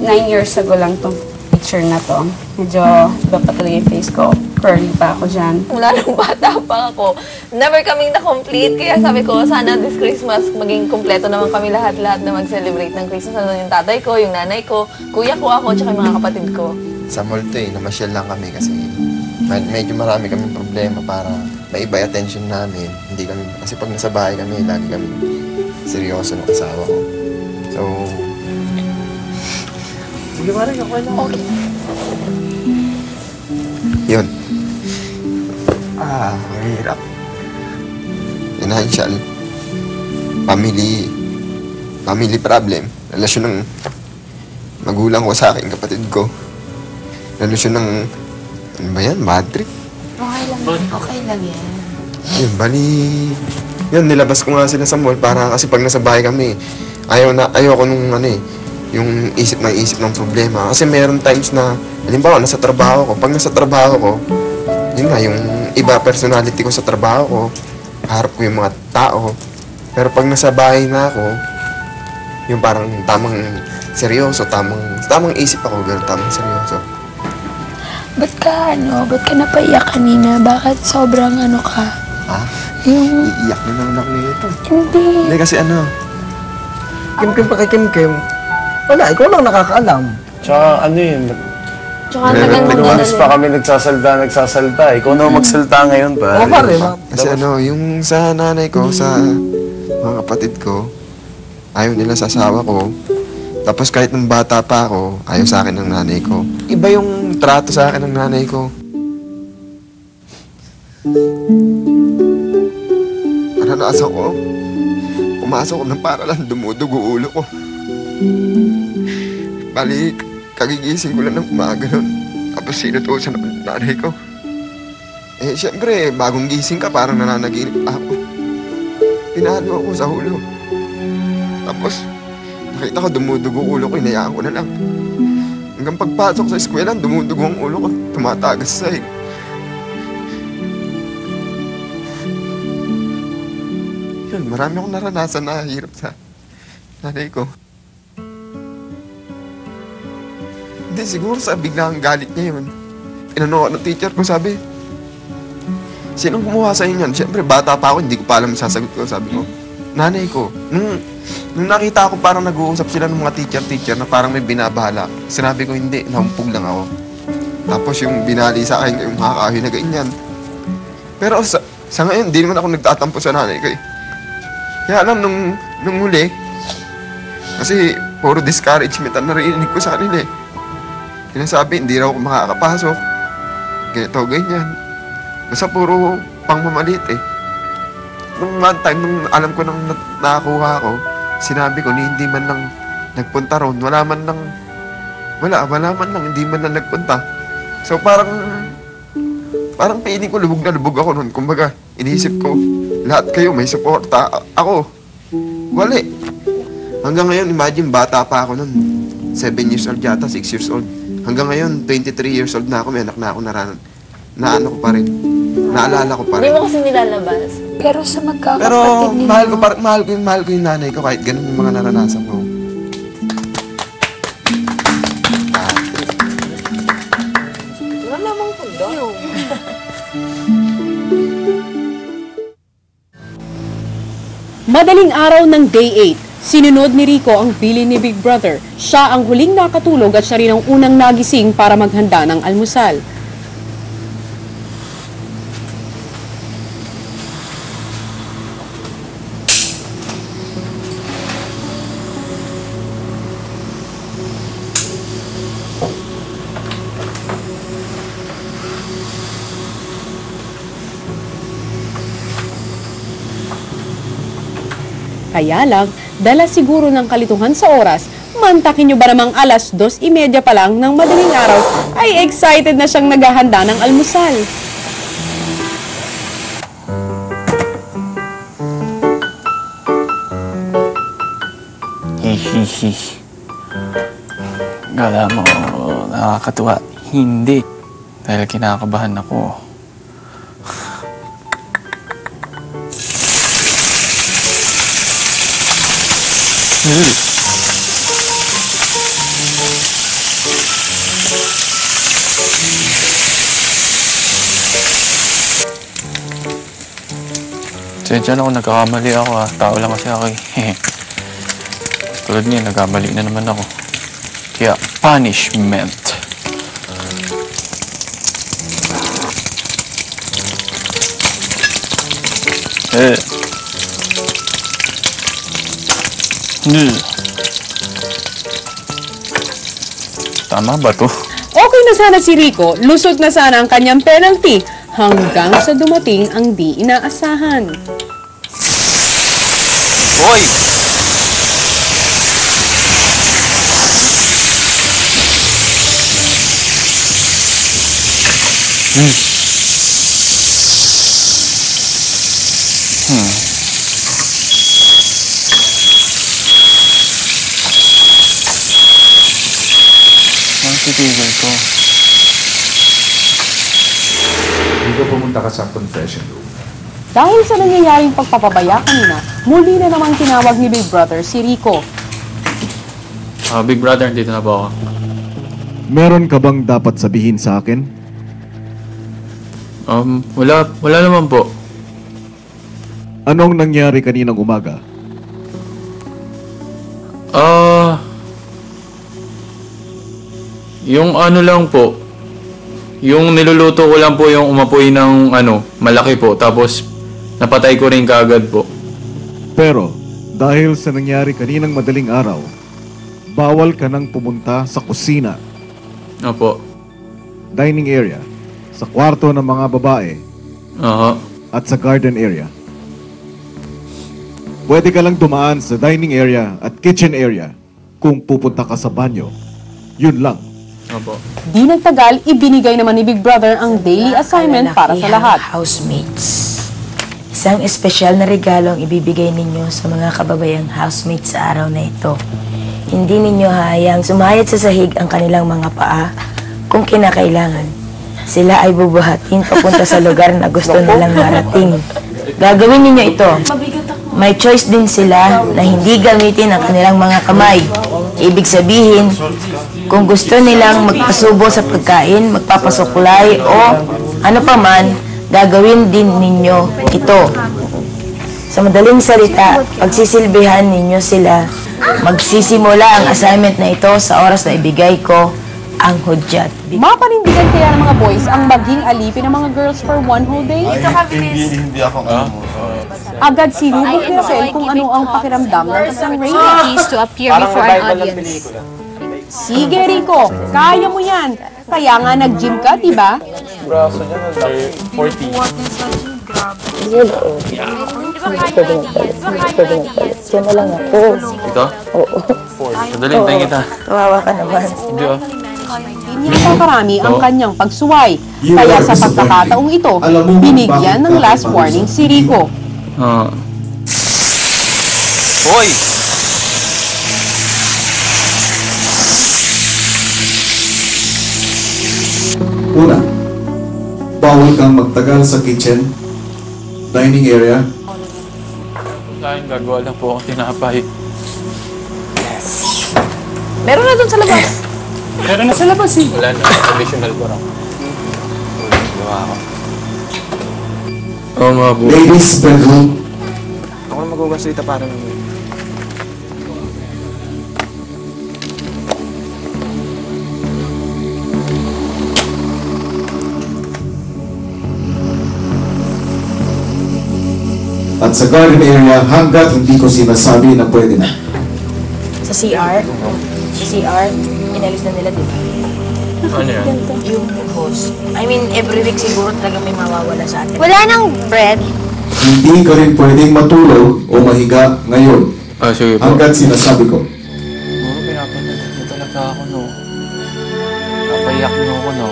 9 years ago lang tong picture na to. Medyo iba pa talaga yung face ko. Curly pa ako dyan. Mula nung bata pa ako, never kaming na-complete. Kaya sabi ko, sana this Christmas maging kumpleto naman kami lahat-lahat na mag-celebrate ng Christmas. Ano yung tatay ko, yung nanay ko, kuya ko ako, tsaka yung mga kapatid ko. Sa mall to eh, namasyal lang kami kasi medyo marami kaming problema para maiba yung attention namin. Hindi kami, kasi pag nasa bahay kami, lagi kami seryoso ng asawa ko. So... Sige, parang ako lang. Okay. Yun. Mahirap. Financial. Family problem. Relasyon ng magulang ko sa akin, kapatid ko. Relasyon ng, ano ba yan? Bad trip? Okay lang yan. Okay lang yan. Yun, bali... Yun, nilabas ko nga sila sa mall para kasi pag nasa bahay kami, ayaw ko nung ano eh, yung isip ng problema. Kasi meron times na, halimbawa, nasa trabaho ko. Pag nasa trabaho ko, yun nga, yung iba personality ko sa trabaho ko, harap ko yung mga tao. Pero pag nasa bahay na ako, yung parang tamang seryoso, tamang isip ako, pero tamang seryoso. Ba't ka napaiyak kanina? Bakit sobrang ano ka? Ha? Yung... Iiyak na ng anak nito. Hindi. Hindi kasi ano, Kim-kim pa kay Kim-kim. Wala, ikaw lang nakakaalam. Tsaka ano yun, Tsaka maganda nagmamas pa kami nagsasalta. Ikaw na magsalta ngayon, pare. Oo, pare. Kasi yung sa nanay ko, sa mga kapatid ko, ayaw nila sa asawa ko. Tapos kahit nung bata pa ako, ayaw sa akin ng nanay ko. Iba yung trato sa akin ng nanay ko. Naranasan ko, pumasok ko ng para lang dumudugo ulo ko. Bali, kagigising ko lang ng umaga nun. Tapos sinutusan ako ng nanay ko. Eh, siyempre, bagong gising ka, parang nananaginip pa ako. Pinahalo ako sa ulo. Tapos, nakita ko dumudugo ulo ko, inayaan ko na lang. Hanggang pagpasok sa eskwela, dumudugo ang ulo ko, tumatagas sa sahig. Yun, marami akong naranasan na hirap sa nanay ko. Hindi, siguro sa biglang galit niya yun. Inano ako ng teacher ko, sabi, sinong kumuha sa inyo yan? Siyempre, bata pa ako, hindi ko pa alam sasagot ko, sabi ko. Nanay ko. Nung nakita ko parang nag-uusap sila ng mga teacher na parang may binabahala. Sinabi ko, hindi, nahumpog lang ako. Tapos yung binali sa akin, yung makakahoy na ganyan. Pero sa ngayon, hindi naman ako nagtatampo sa nanay ko eh. Kaya alam, nung huli, kasi puro discouragement ang narinig ko sa kanila eh. Sinasabi, hindi raw ako makakapasok. Ganito, ganyan. Basta puro pangmamalit eh. Nung one time, nung alam ko nang nakakuha ko, sinabi ko, hindi man lang nagpunta ron. Wala man lang, hindi man lang nagpunta. So parang piling ko, lubog na lubog ako nun. Kumbaga, iniisip ko, lahat kayo may suporta. Ako, wali. Hanggang ngayon, imagine, bata pa ako nun. 7 years old yata, 6 years old. Hanggang ngayon, 23 years old na ako, may anak na ako naano ko pa rin. Naalala ko pa rin. Hindi mo kasi nilalabas. Pero sa magkakapatid Pero ninyo, mahal ko yung nanay ko kahit ganun yung mga naranasan ko. Wala namang pundo. Madaling araw ng Day 8, sinunod ni Rico ang bilin ni Big Brother. Siya ang huling nakatulog at siya rin ang unang nagising para maghanda ng almusal. Kaya lang, dala siguro ng kalituhan sa oras, mantakin nyo ba namang 2:30 pa lang ng madaling araw, ay excited na siyang naghahanda ng almusal. Hihihi. Kala mo, nakakatuwa. Hindi. Dahil kinakabahan ako. Sensya na kung nagkakamali ako ha. Tao lang kasi ako eh. Tulad niya, nagkamali na naman ako. Kaya, punishment. Tama ba to? Okay na sana si Rico, lusot na sana ang kanyang penalty hanggang sa dumating ang di inaasahan. Hoy! Titigil ko. Rico, pumunta ka sa confession room. Dahil sa nangyayaring pagpapabaya kanina, muli na namang tinawag ni Big Brother si Rico. Big Brother, dito na ba ako? Meron ka bang dapat sabihin sa akin? Wala naman po. Anong nangyari kaninang umaga? Yung ano lang po, yung niluluto ko lang po yung umapoy ng malaki po. Tapos napatay ko rin kaagad po. Pero dahil sa nangyari kaninang madaling araw, bawal ka nang pumunta sa kusina, Opo. dining area, sa kwarto ng mga babae, at sa garden area. Pwede ka lang dumaan sa dining area at kitchen area kung pupunta ka sa banyo. Yun lang. Opo. Di nagtagal, ibinigay naman ni Big Brother ang daily assignment para sa lahat. Housemates. Isang espesyal na regalo ang ibibigay ninyo sa mga kababayang housemates sa araw na ito. Hindi ninyo hayang sumayad sa sahig ang kanilang mga paa kung kinakailangan. Sila ay bubuhatin papunta sa lugar na gusto nilang marating. Gagawin ninyo ito. May choice din sila na hindi gamitin ang kanilang mga kamay. Ibig sabihin, kung gusto nilang magpasubo sa pagkain, magpapasuklay o ano paman, gagawin din ninyo ito. Sa madaling salita, pagsisilbihan ninyo sila. Magsisimula ang assignment na ito sa oras na ibigay ko ang hudyat. Mapanindigan kaya ng mga boys ang maging alipin ng mga girls for one whole day? Hindi ako Agad sinubok ni Raquel kung ano ang pakiramdam ng kanyang Keys to appear before an audience. Sige, Rico. Kaya mo yan. Kaya nga nag-gym ka, diba? Braso niya na 40. Diyan na lang ako. Ito? Oo. Madali, hintayin kita. Kawawa ka naman. Hindi Hindi niya karami ang kanyang pagsuway. Kaya sa pagkakataong ito, binigyan ng last warning si Rico. Hoy! Una, bawal kang magtagal sa kitchen, dining area. Kain, gagawa lang po akong tinapay. Meron na dun sa labas. Meron na sa labas eh. Wala na, additional ko lang. Gawa ako. Oo mga po. Ladies' bedroom. Ako na magugasuita para naman. At sa garden area hanggat hindi ko sinasabi na pwede na. Sa CR? Sa CR, inalis na nila, diba? Ano yan? Yung host. I mean, every week siguro talaga may mawawala sa atin. Wala nang bread. Hindi ka rin pwedeng matulog o mahiga ngayon. Sige po. Hanggat sinasabi ko. Puro pinapanood mo talaga ako, no? Napayak mo ako, no?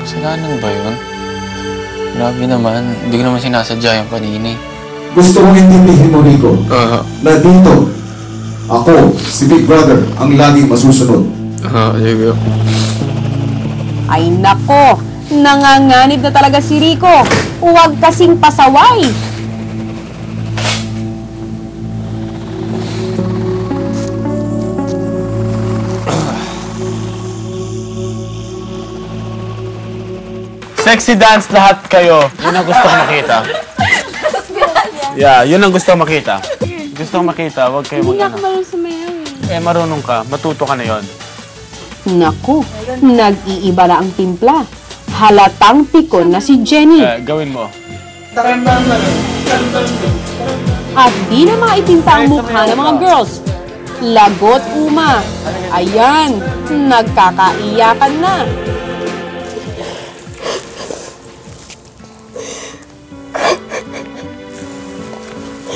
Kasalanan ba yun? Grabe naman. Hindi ko naman sinasadya yung kanina eh. Gusto kong intindihin mo, Rico, na dito, ako, si Big Brother, ang laging masusunod. Sige. Ay nako, nanganganib na talaga si Rico. Huwag kasing pasaway. Sexy dance lahat kayo. Yun ang gusto ko makita. Yeah, yun ang gusto ko makita. Gusto ko makita, huwag kayo Hindi ako mag-ano. marunong sumayaw eh. Eh, marunong ka. Matuto ka na yon. Naku, nag-iiba na ang timpla. Halatang pikon na si Jenny. Gawin mo. At di na maitinta ang mukha ng mga girls. Lagot uma. Ayan, nagkakaiyakan na.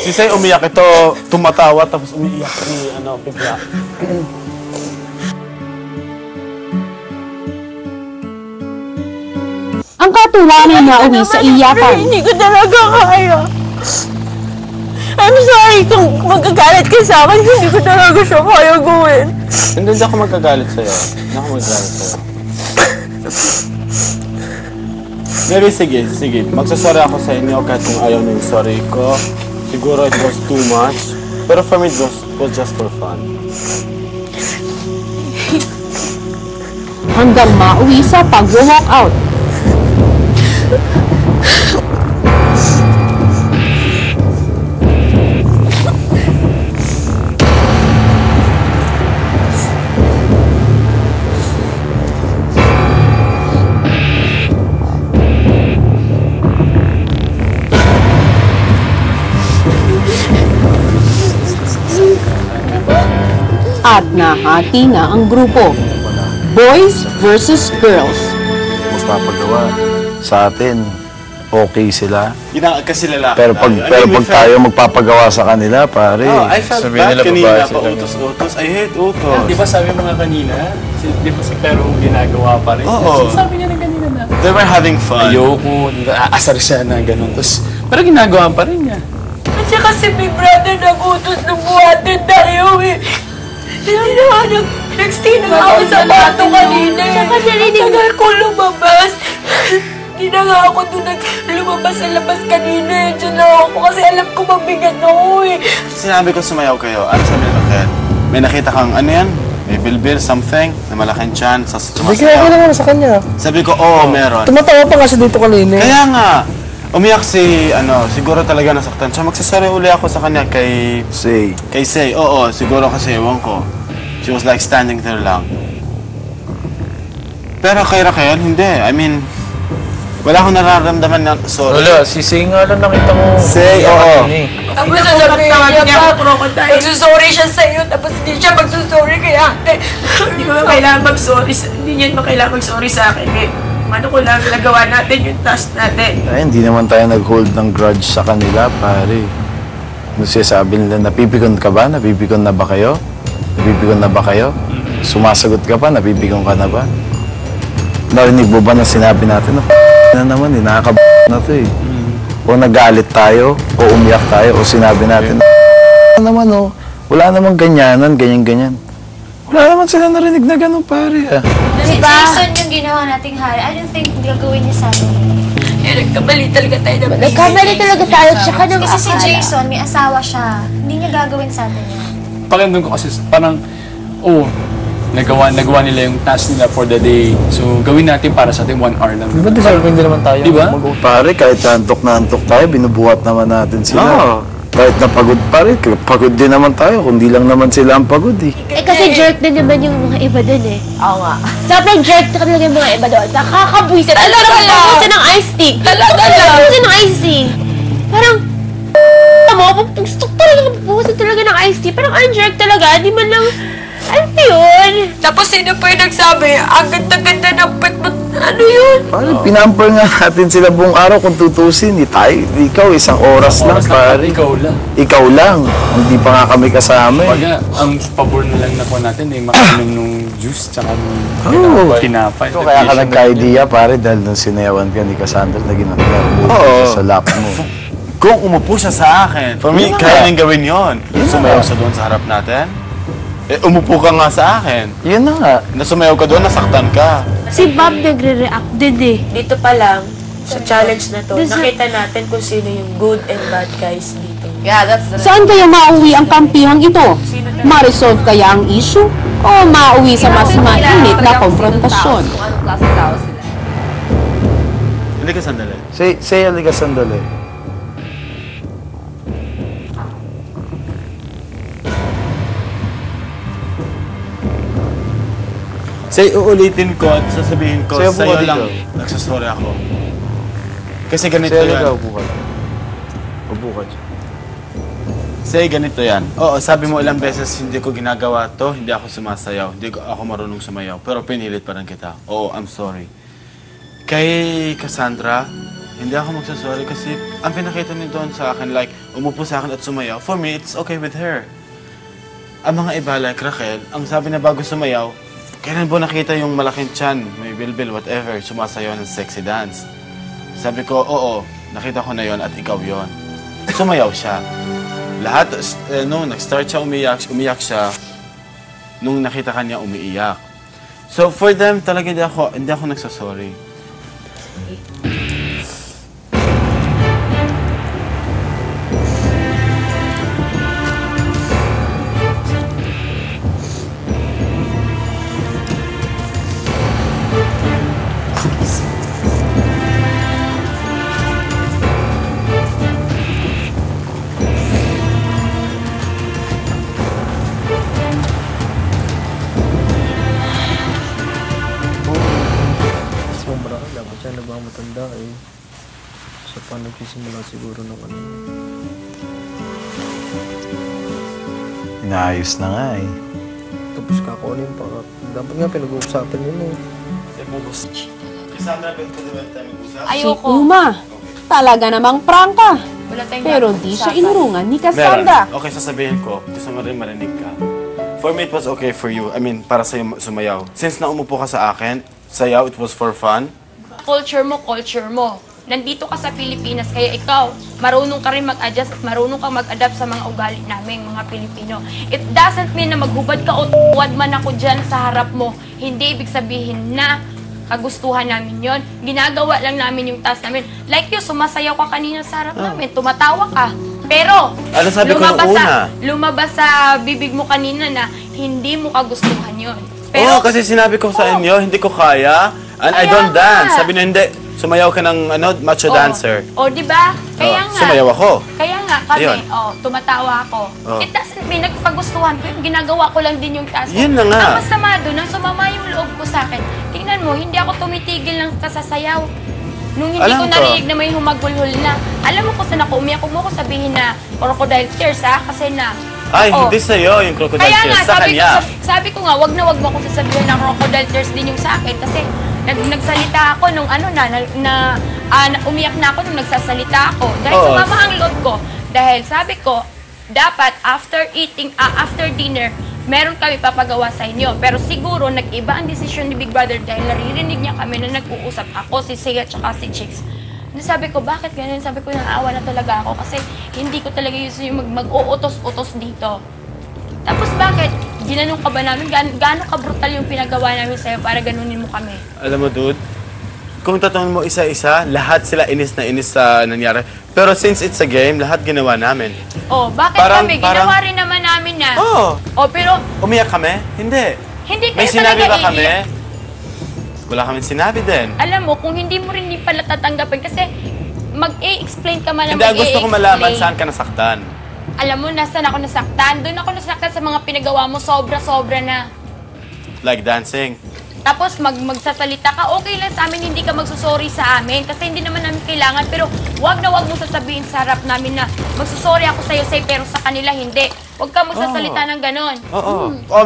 Si Say umiyak ito, tumatawa, tapos umiiyak si, bigla. Ang katuwang ay nauwi sa iyakan. Hindi ko talaga kaya. I'm sorry kung magagalit ka sa akin, hindi ko talaga siya kaya gawin. Hindi ako magagalit sa'yo. Hindi ako magagalit sa'yo. Maybe sige. Magsasorry ako sa inyo kahit kung ayaw na yung sorry ko. Siguro it was too much. Pero for me, it was just for fun. Hanggang mauwi sa pag-walk out. at nahati na ang grupo. Boys versus girls. Magpapagawa sa atin, okay sila. Kasi lalaki Pero pag, tayo magpapagawa sa kanila, pare. I felt bad kanina pa utos-utos. I hate utos. Di ba sabi mo nga kanina, di ba si Pero ginagawa pa rin? Oo. Sabi niya na kanina na. They were having fun. Ayoko, aasar siya na gano'n. Pero ginagawa pa rin niya. At saka si Big Brother nag-utos nung buhatin tayo eh. Hindi na nag-stay na nga ako sa bato kanina eh. Saka narinig Tagal ko lumabas. Hindi na nga ako doon lumabas sa labas kanina eh. Diyan lang ako kasi alam ko mabigat ako eh. Sinabi ko sumayaw kayo. Ano sabi ni Raquel? May nakita kang ano yan? May bilbil, something, na malaking chan sa Bigyan ko naman sa kanya. Sabi ko, oo, meron. Tumatawa pa kasi dito kanina. Kaya nga, umiyak si, siguro talaga nasaktan siya. Magsasorry uli ako sa kanya kay Say. Kay Say, oo, siguro kasi ewan ko. She was like standing there lang. Pero kay Raquel, hindi. I mean, wala akong nararamdaman na sorry. Wala, si Say nga lang nakita ko. Say, oo. Tapos sasabihin niya pa, magsusorry siya sa'yo, tapos hindi siya magsusorry kay ate. Hindi ko kailangan mag-sorry, hindi niya kailangan mag-sorry sa akin eh. Ano ko lang nagawa natin yung task natin. Ay, hindi naman tayo nag-hold ng grudge sa kanila, pare. Ano siya sabi nila, napipikon ka ba? Napipikon na ba kayo? Napipikon na ba kayo? Sumasagot ka pa? Napipikon ka na ba? Narinig mo ba na sinabi natin na naman, nakaka na to eh. O nagalit tayo, o umiyak tayo, o sinabi natin naman wala namang ganyanan, ganyan-ganyan. Wala naman sila narinig na gano'n, pare ah. Si Jason yung ginawa nating hari, I don't think gagawin niya sa atin. Nagkamali talaga tayo na Nagkamali talaga tayo, tsaka nung Kasi si Jason, may asawa siya. Hindi niya gagawin sa atin yun. Pakinggan ko kasi parang, nagawa nila yung task nila for the day. So, gawin natin para sa atin 1 hour lang. Di ba deserving din naman tayo? Di ba? Pare, kahit antok na antok tayo, binubuhat naman natin sila. Kahit napagod pa rin, pagod din naman tayo, kundi lang naman sila ang pagod eh. Kasi jerk din naman yung mga iba dun eh. Oo nga. Sobrang jerk talaga yung mga iba doon. Nakakabwisit. Talaga lang. Nakakabwisit ng ice tea. Talaga lang. Nakakabwisit ng ice tea. Parang, gusto talaga magbuhusan talaga ng ice tea. Parang ang jerk talaga. Di man lang, ano yun? Tapos sino pa yung nagsabi, ang ganda-ganda ng pet mo. Ano yun? Pare, pinamper nga natin sila buong araw kung tutusin. Ikaw, isang oras lang, pare. Ikaw lang. Hindi pa nga kami kasama eh. Baga, ang pabor na lang na po natin makainom nung juice tsaka nung tinapay. Ito kaya ka nagka-idea, pare, dahil nung sinayawan ka ni Cassandra na ginagawa sa lap mo. Kung umupo siya sa akin, for me, kaya nang gawin yun. Sumayaw siya doon sa harap natin. Umupo ka nga sa akin. Yun na nga. Nasumayaw ka doon, nasaktan ka. Si Bob nagre-react din eh. Dito pa lang, sa challenge na to, This- nakita natin kung sino yung good and bad guys dito. Yeah, that's the... Saan kaya mauwi ang kampihang ito? Ma-resolve kaya ang issue? O mauwi sa mas mainit na konfrontasyon? Kung anong klase tao sila. Hindi ka sandali. Say, halika sandali. Say, uulitin ko at sasabihin ko, Say, upo sa'yo ka lang, dito. nagsasorry ako. Kasi ganito Say, yan. halika, upo ka lang. Upo ka dyan. Say, ganito yan. Oo, sabi mo ilang beses, hindi ko ginagawa to, hindi ako sumasayaw, hindi ako marunong sumayaw, pero pinilit pa rin kita. Oo, I'm sorry. Kay Cassandra, hindi ako magsasorry kasi ang pinakita niyo doon sa akin, like, umupo sa akin at sumayaw, for me, it's okay with her. Ang mga iba, like Raquel, ang sabi na bago sumayaw, kailan po nakita yung malaking tiyan, may bilbil, whatever, sumasayaw ng sexy dance. Sabi ko, oo, nakita ko na yon at ikaw yon. Sumayaw siya. Lahat, nag-start siya umiyak siya, nung nakita kanya umiiyak. So for them, talaga hindi ako nagsasorry. Sombra ka, dapat siya na bang matanda eh. Sa paano nagsisimula siguro ng ano. Inaayos na nga eh. Tapos kakunin pa. Dapat nga pinag-uusapan yun eh. Kasama na ba ito tayo mag-usap? Si Uma, talaga namang prangka. Pero di siya inurungan ni Cassandra. Meron. Okay, sasabihin ko. Gusto mo rin marinig ka. For me, it was okay for you. I mean, para sa'yo sumayaw. Since na umupo ka sa akin, sayaw, it was for fun. Culture mo. Nandito ka sa Pilipinas, kaya ikaw, marunong ka rin mag-adjust at marunong kang mag-adapt sa mga ugali namin, mga Pilipino. It doesn't mean na maghubad ka o tuwad man ako dyan sa harap mo. Hindi ibig sabihin na kagustuhan namin yon. Ginagawa lang namin yung task namin. Like you, sumasayaw ka kanina sa harap namin, tumatawa ka. Pero, ano sabi ko nung una? Lumabas sa bibig mo kanina na hindi mo kagustuhan yon. Pero, kasi sinabi ko sa inyo, hindi ko kaya. And I don't dance. Sabi na hindi, sumayaw ka ng macho dancer. di ba? Kaya nga. Sumayaw ako. Kaya nga kami, Ayun. tumatawa ako. Oh. It doesn't mean nagpagustuhan ko yung ginagawa ko lang din yung task ko. Yun na nga. Ang masama doon, nang sumama yung loob ko sa akin. Tingnan mo, hindi ako tumitigil ng kasasayaw. Nung hindi ko narinig na may humagulhol na. Alam mo kung saan ako umiyak, kung mo ko sabihin na crocodile tears kasi na. Ay, hindi sa'yo yung crocodile tears, sa kanya. Sabi ko nga, wag na wag mo akong sasabihin na crocodile tears din yung sa akin kasi nagsalita ako nung umiyak na ako nung nagsasalita ako. Dahil sumama ang loob ko. Dahil sabi ko, dapat after dinner, meron kami papagawa sa inyo. Pero siguro, nag-iba ang desisyon ni Big Brother dahil naririnig niya kami na nag-uusap ako, si Seiya, at si Chicks. Sabi ko, bakit ganun? Sabi ko, naawa na talaga ako kasi hindi ko talaga yung mag-uutos-utos dito. Tapos bakit? Ginanong ka ba namin? Gaano ka brutal yung pinagawa namin sa'yo para ganunin mo kami? Alam mo, dude, kung tatanungin mo isa-isa, lahat sila inis na inis sa nangyari. Pero since it's a game, lahat ginawa namin. Bakit kami? Ginawa rin naman namin na. Pero... Umiyak kami? Hindi. Hindi kayo may sinabi talaga ba kami? Wala kami sinabi din. Alam mo, kung hindi mo rin pala tatanggapin kasi mag-e-explain ka man na Hindi, gusto ko malaman saan ka nasaktan. Alam mo, nasaan ako nasaktan? Doon ako nasaktan sa mga pinagawa mo, sobra-sobra na. Like dancing. Tapos magsasalita ka, okay lang sa amin, hindi ka magsusorry sa amin kasi hindi naman namin kailangan. Pero wag na wag mo sasabihin sa harap namin na magsusorry ako sa'yo, pero sa kanila hindi. Wag ka magsasalita ng ganon.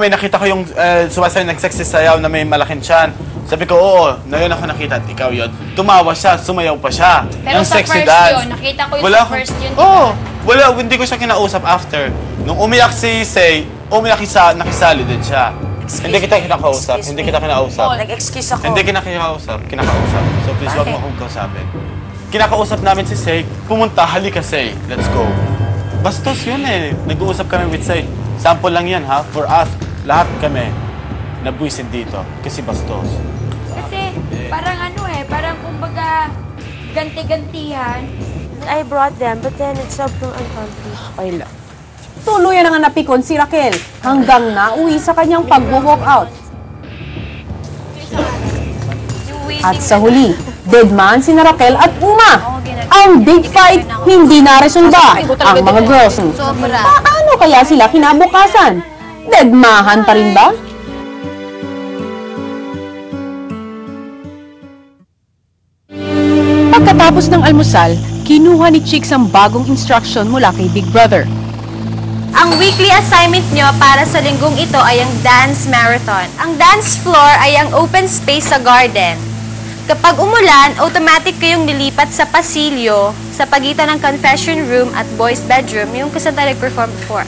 May nakita ko yung sumasayaw nag-sexy sayaw na may malaking tiyan. Sabi ko, na yun ako nakita at ikaw yun. Tumawa siya, sumayaw pa siya. Pero yung sa sexy first dance. yun, nakita ko yung sa first yun. Hindi ko siya kinausap after. Nung umiyak si Say, nakisali din siya. Hindi kita kinakausap. Hindi kita kinausap. Nag-excuse ako. Hindi kita kinakausap. So please, wag mo akong kausapin. Kinakausap namin si Say, pumunta, halika Say, let's go. Bastos yun Nag-uusap kami with Say. Sample lang yan ha, for us, lahat kami nabwisin dito kasi bastos. Kasi parang parang kumbaga ganti-gantihan. I brought them, but then it's sobrang uncomfortable. Okay lang. Tuluyan na nga napikon si Raquel hanggang nauwi sa kanyang pag-walk out. At sa huli, deadman si Raquel at Uma. Ang big fight hindi naresolba. Ang mga girls, paano kaya sila kinabukasan? Deadmahan pa rin ba? Pagkatapos ng almusal, kinuha ni Chicks ang bagong instruction mula kay Big Brother. Ang weekly assignment nyo para sa linggong ito ay ang dance marathon. Ang dance floor ay ang open space sa garden. Kapag umulan, automatic kayong nilipat sa pasilyo sa pagitan ng confession room at boys' bedroom, yung kasi tayo nag-perform before.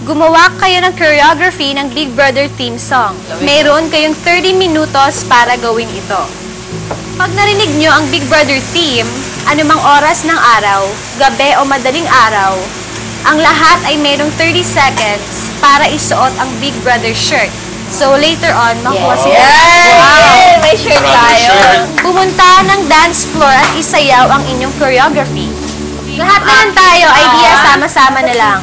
Gumawa kayo ng choreography ng Big Brother theme song. Mayroon kayong 30 minutos para gawin ito. Pag narinig nyo ang Big Brother theme, anumang oras ng araw, gabi o madaling araw, ang lahat ay mayroong 30 seconds para isuot ang Big Brother shirt. So later on, makuha sila. Wow! May shirt tayo. Pumunta ng dance floor at isayaw ang inyong choreography. Lahat naman tayo, idea, sama-sama na lang.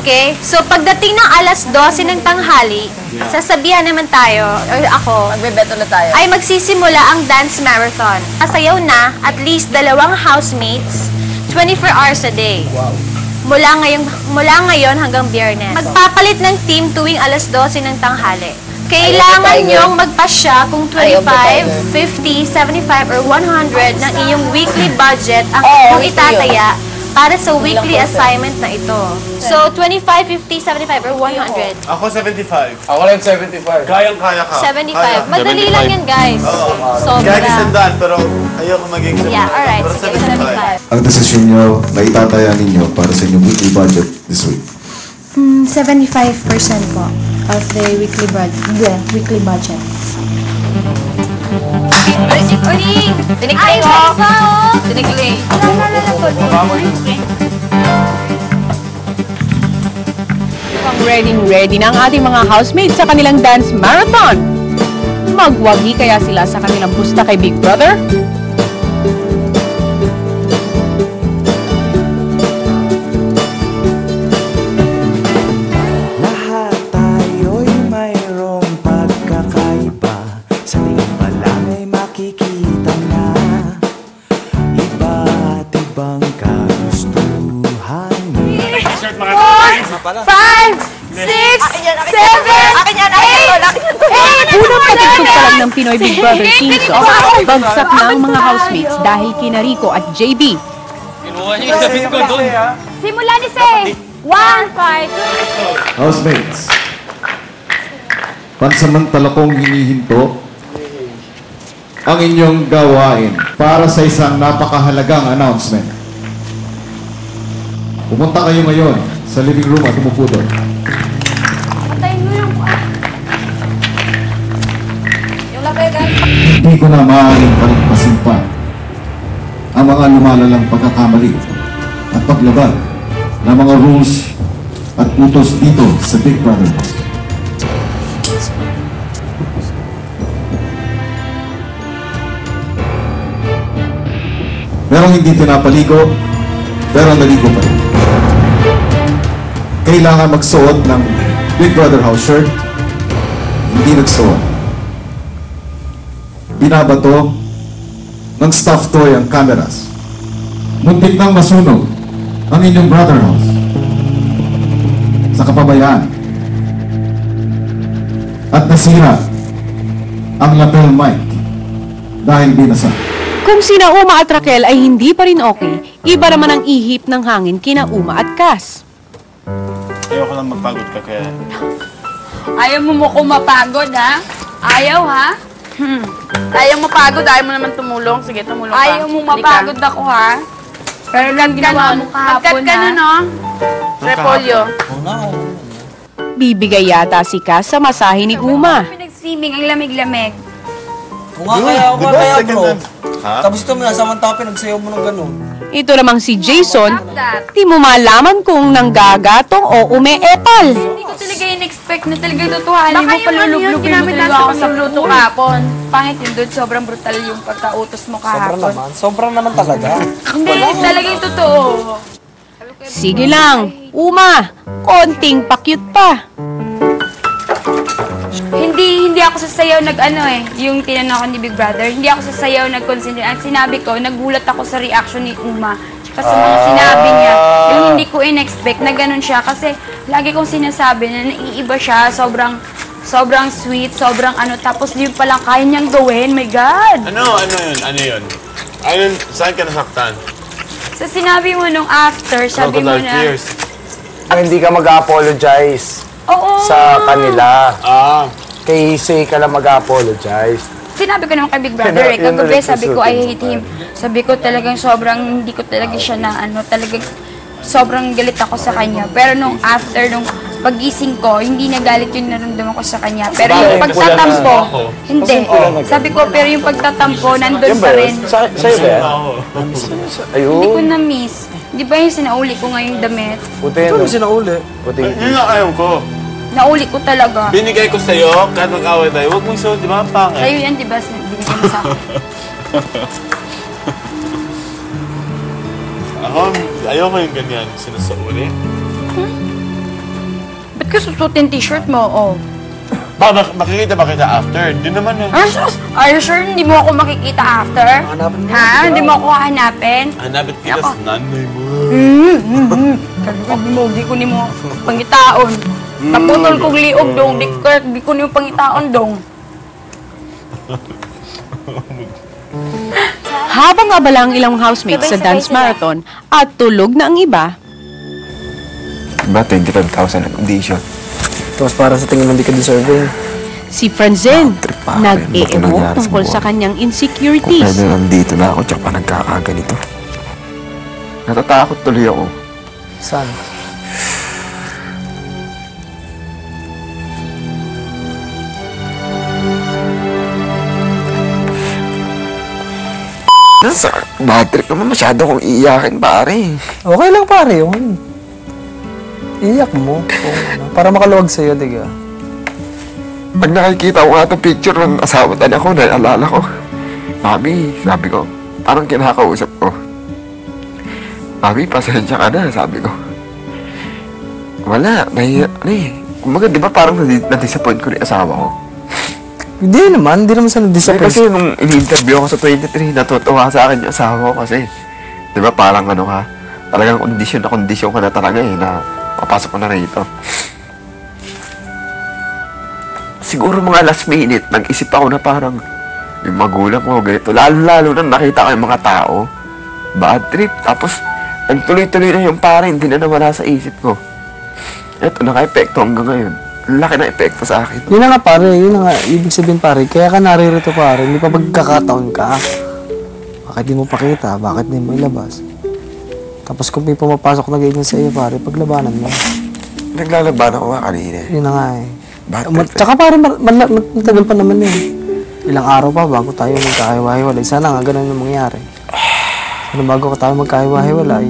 Okay? So pagdating ng alas 12 ng tanghali, sasabihan naman tayo, or ako, magbebeto na tayo. Ay magsisimula ang dance marathon. Sasayaw na at least 2 housemates 24 hours a day. Wow. Mula ngayon hanggang Biyernes. Magpapalit ng team tuwing alas 12 ng tanghali. Kailangan nyong magpasya kung 25, 50, 75, or 100 ng iyong weekly budget ang itataya para sa weekly assignment na ito. So, 25, 50, 75, or 100? Ako 75. Ako lang 75. Kayang-kaya ka. 75. Madali lang yan, guys. Sobra. Kahit isandaan, pero ayoko maging 75. Yeah, alright. Pero Sige, 75. Ang desisyon nyo na itataya ninyo para sa inyong weekly budget this week. 75% po of the weekly budget. Uling! Tinikling ko! Tinikling. Ready na ang ating mga housemates sa kanilang dance marathon. Magwagi kaya sila sa kanilang pusta kay Big Brother? Lahat tayo'y mayroong pagkakaiba. Sa tingin pa lang ay makikita na iba't ibang kagustuhan mo. 4, 5, 6, 7, 8! Unang patugtog pa lang ng Pinoy Big Brother Team Song, bagsak na ang mga housemates dahil kina Rico at JB. Kinuha niya yung sabihin ko doon. Simula ni Se! 1, 5, 2... Housemates, pansamantala kong hinihinto ang inyong gawain para sa isang napakahalagang announcement. Pumunta kayo ngayon sa living room at umupo doon. Patayin mo yung... Yung lapay, guys. Hindi ko na maaaring palagpasin pa ang mga lumalalang pagkakamali at paglabag ng mga rules at utos dito sa Big Brother House. Merong hindi pinapaligo, pero naligo pa rin. Kailangan magsuot ng Big Brother House shirt, hindi nagsuot. Binabato ng stuffed toy ang cameras. Muntik nang masunog ang inyong brother house sa kapabayaan. At nasira ang lapel mic dahil binasa. Kung sina Uma at Raquel ay hindi pa rin okay, iba naman ang ihip ng hangin kina Uma at Cass. Ayoko lang magpagod ka kaya. Ayaw mo ko mapagod, ha? Ayaw, ha? Ayaw mo pagod, ayaw mo naman tumulong. Sige, tumulong ka. Ayaw mo mapagod ako, ha? Pero lang ginawa mo kahapon, ha? No? Repolyo. Bibigay yata si Cass sa masahe ni Uma. Pinag-swimming, ang lamig-lamig. Kaya bro. Tapos ito mga samantala pinagsayaw mo ng gano'n. Ito namang si Jason, di mo malaman kung nanggagatong o umeepal. Hindi ko talaga in-expect na talaga tutuhanin mo, palulublubin mo talaga ako sa luto kahapon. Pangit yun doon, sobrang brutal yung pagkautos mo kahapon. Sobrang naman talaga. Hindi, talaga yung totoo. Sige lang, Uma, konting pakyut pa. Hindi ako sasayaw yung tinanong ko ni Big Brother, hindi ako sasayaw nag-consider. Ang sinabi ko, nagulat ako sa reaction ni Uma. Kasi mga sinabi niya, yung hindi ko in-expect na ganun siya. Kasi lagi kong sinasabi na naiiba siya, sobrang sweet, sobrang tapos yun palang kaya niyang gawin, my God! Ano yun? Saan ka nasaktan? So sinabi mo nung after, sabi mo na... Hindi ka mag-apologize sa kanila. Kay Say ka lang mag-apologize. Sinabi ko naman kay Big Brother, kagabi sabi ko, I hate him. Sabi ko talagang hindi ko talaga siya na talagang sobrang galit ako sa kanya. Pero nung after, nung pag-gising ko, hindi nagalit yung naramdaman ko sa kanya. Pero yung pagtatampo, hindi. Sabi ko, pero yung pagtatampo, nandun pa rin. Sa'yo ba yan? Hindi ko na-miss. Di ba yung sinauli ko ngayong damit? Puti yun. Sinauli? Puti. Yun nga ayaw ko. Nauli ko talaga. Binigay ko sa'yo, kahit mag-away tayo, huwag mong isuot, di ba? Pangit. Sa'yo yan, di ba? Binigay mo sa akin. Ako, ayoko yung ganyan, sinusuuli. Ba't ka susutin t-shirt mo? Oh. Makikita ba kita after? Di naman yun. Are you sure hindi mo ako makikita after? Ha? Hindi mo ako hahanapin? Hanapit kita sa nanay mo. Di ko ni mo pangitaon. Naputol kong liog dong. Di ko ni mo pangitaon dong. Habang abala ang ilang housemates sa dance marathon at tulog na ang iba, Diba, 25,000 ang audition. Tapos para sa tingin mo hindi ka deserving. si Franzen Bakit nag-e-emo nangyari sa tungkol buwan? sa kanyang Kung insecurities. pwede nandito na ako, tsaka pa nagkakaganito. Natatakot tuloy ako. Saan? Nasa bad trip naman, masyado akong iiyakin, pare. Okay lang pare, yun. Iyak mo. Para makaluwag sa'yo, diga. Pag nakikita ko nga itong picture ng asawa at anak ko, naalala ko. Mami, sabi ko, parang kinakausap ko. Mami, pasensya ka na, sabi ko. Wala, kumaga, di ba parang na-disappoint ko yung asawa ko? Hindi naman sa na-disappoint. Kasi nung in-interview ako sa 23, natutuwa sa akin yung asawa ko kasi, di ba parang ano ka, talagang kondisyon ka na talaga na papasok ko na rito. Siguro mga last minute, nag-isip ako na parang yung magulang ko, ganito. Lalo na nakita ko yung mga tao. Bad trip. Tapos, nagtuloy-tuloy na yung pare, hindi na nawala sa isip ko. Ito, naka-epekto hanggang ngayon. Laki na epekto sa akin. Yun na nga pare, yun na nga. Ibig sabihin pare, kaya ka naririto pare, hindi pa magkakataon ka. Bakit di mo pakita? Bakit di mo ilabas? Tapos kung may pumapasok na ganyan sa iyo pare, paglabanan mo. Naglalaban ako nga kanina. Yun na nga eh. Tsaka pare, matagal pa naman eh. Ilang araw pa bago tayo magkakahiwa-hiwalay. Sana nga ganun yung mangyari. Sana bago tayo magkahiwa-hiwalay.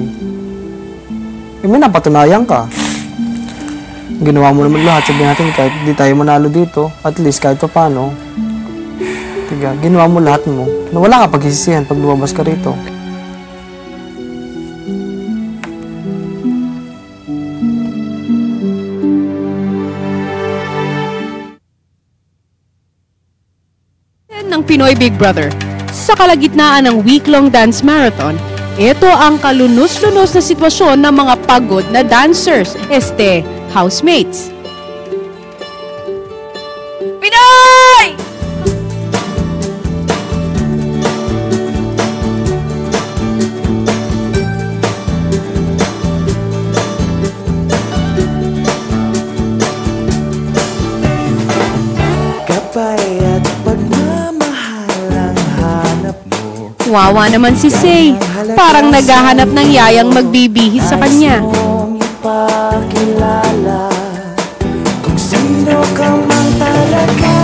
May napatunayan ka. Ginawa mo naman lahat. Sabihin natin kahit di tayo manalo dito, at least kahit pa paano. Tiga, ginawa mo lahat mo. Na wala ka pagsisisihan pag lumabas ka rito. Ng Pinoy Big Brother. Sa kalagitnaan ng week-long dance marathon, ito ang kalunos-lunos na sitwasyon ng mga pagod na dancers, housemates. Pinoy! Kapay at pagmamahal ang hanap mo. Wawa naman si Say, parang naghahanap ng yayang magbibihis sa kanya. Pakilala kung sino ka man talaga.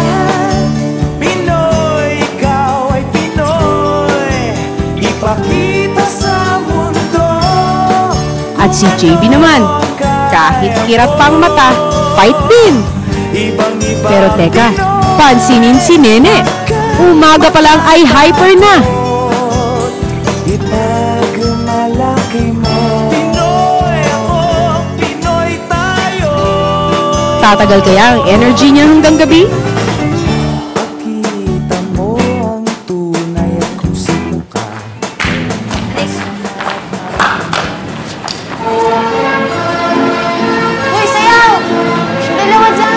Pinoy, ikaw ay Pinoy. Ipakita sa mundo. At si JB naman, kahit kirap pang mata, fight din. Pero teka, pansinin si Nene. Umaga pa lang ay hyper na. Ipagmalaki mo. Pinoy ako, Pinoy tayo. Tatagal kaya ang energy niya hanggang gabi? Pakita mo ang tunay at kung sino ka. Uy, sayaw! Dalawa dyan!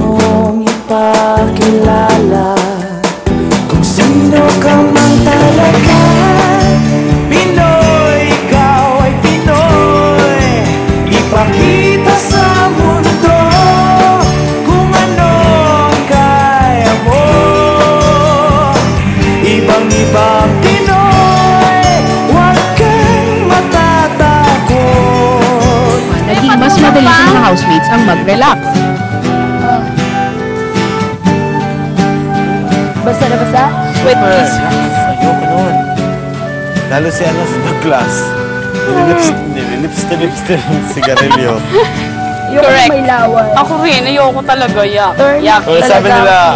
mong ipakilala kung sino ka man talaga. Pinoy, ikaw ay Pinoy. Ipakita sa mundo kung ano ang kaya mo. Ibang-ibang Pinoy, huwag kang matatakot. Naging mas madali sa mga housemates ang mag-relax. Basta na basta? Sweat kiss. Ayoko nun. Lalo si Douglas. Nililips din sigarilyo. Correct. Ako rin, ayoko talaga. Yak. Pero sabi nila,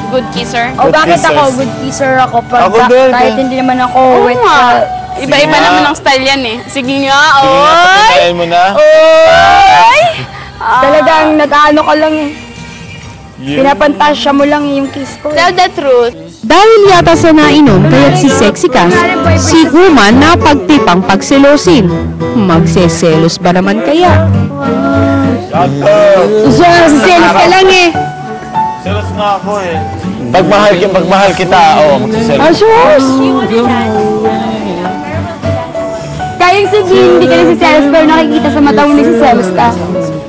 Good kisser? O bakit ako? Good kisser ako. Kahit hindi naman ako wet sa... Iba-iba naman ang style yan eh. Sige nga, patayin mo na. Talagang nag-ano ka lang eh. Pinapantasya mo lang yung kiss ko. Tell the truth. Dahil yata sa nainom, kaya't si Sexy Cass, si Uma na pagtipang pagselosin. Magseselos ba naman kaya? Selos ka lang eh. Selos nga ako eh. Pagmahal kita, magsiselos. Asus! Kayang sabihin, hindi ka nagsiselos pero nakikita sa mata mo nagsiselos ka.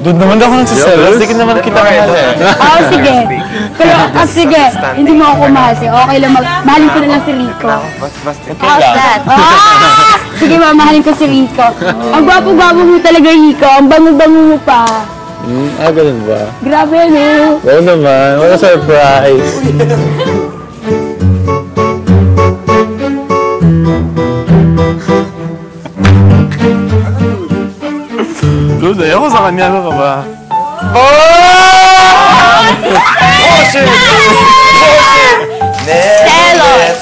Doon naman ako nagsiselos, di ka naman kita mahal eh. Oo, sige. Pero, sige, hindi mo ako mahal. Okay lang, mahalin ko na lang si Rico. Okay lang. Sige, mamahalin ko si Rico. Ang gwapo-gwapo mo talaga, Rico. Ang bango-bango mo pa. Ganun ba? Grabe yan eh. Oo naman, wala surprise. Dude, ayoko sa kanya, ano ka ba? Selos!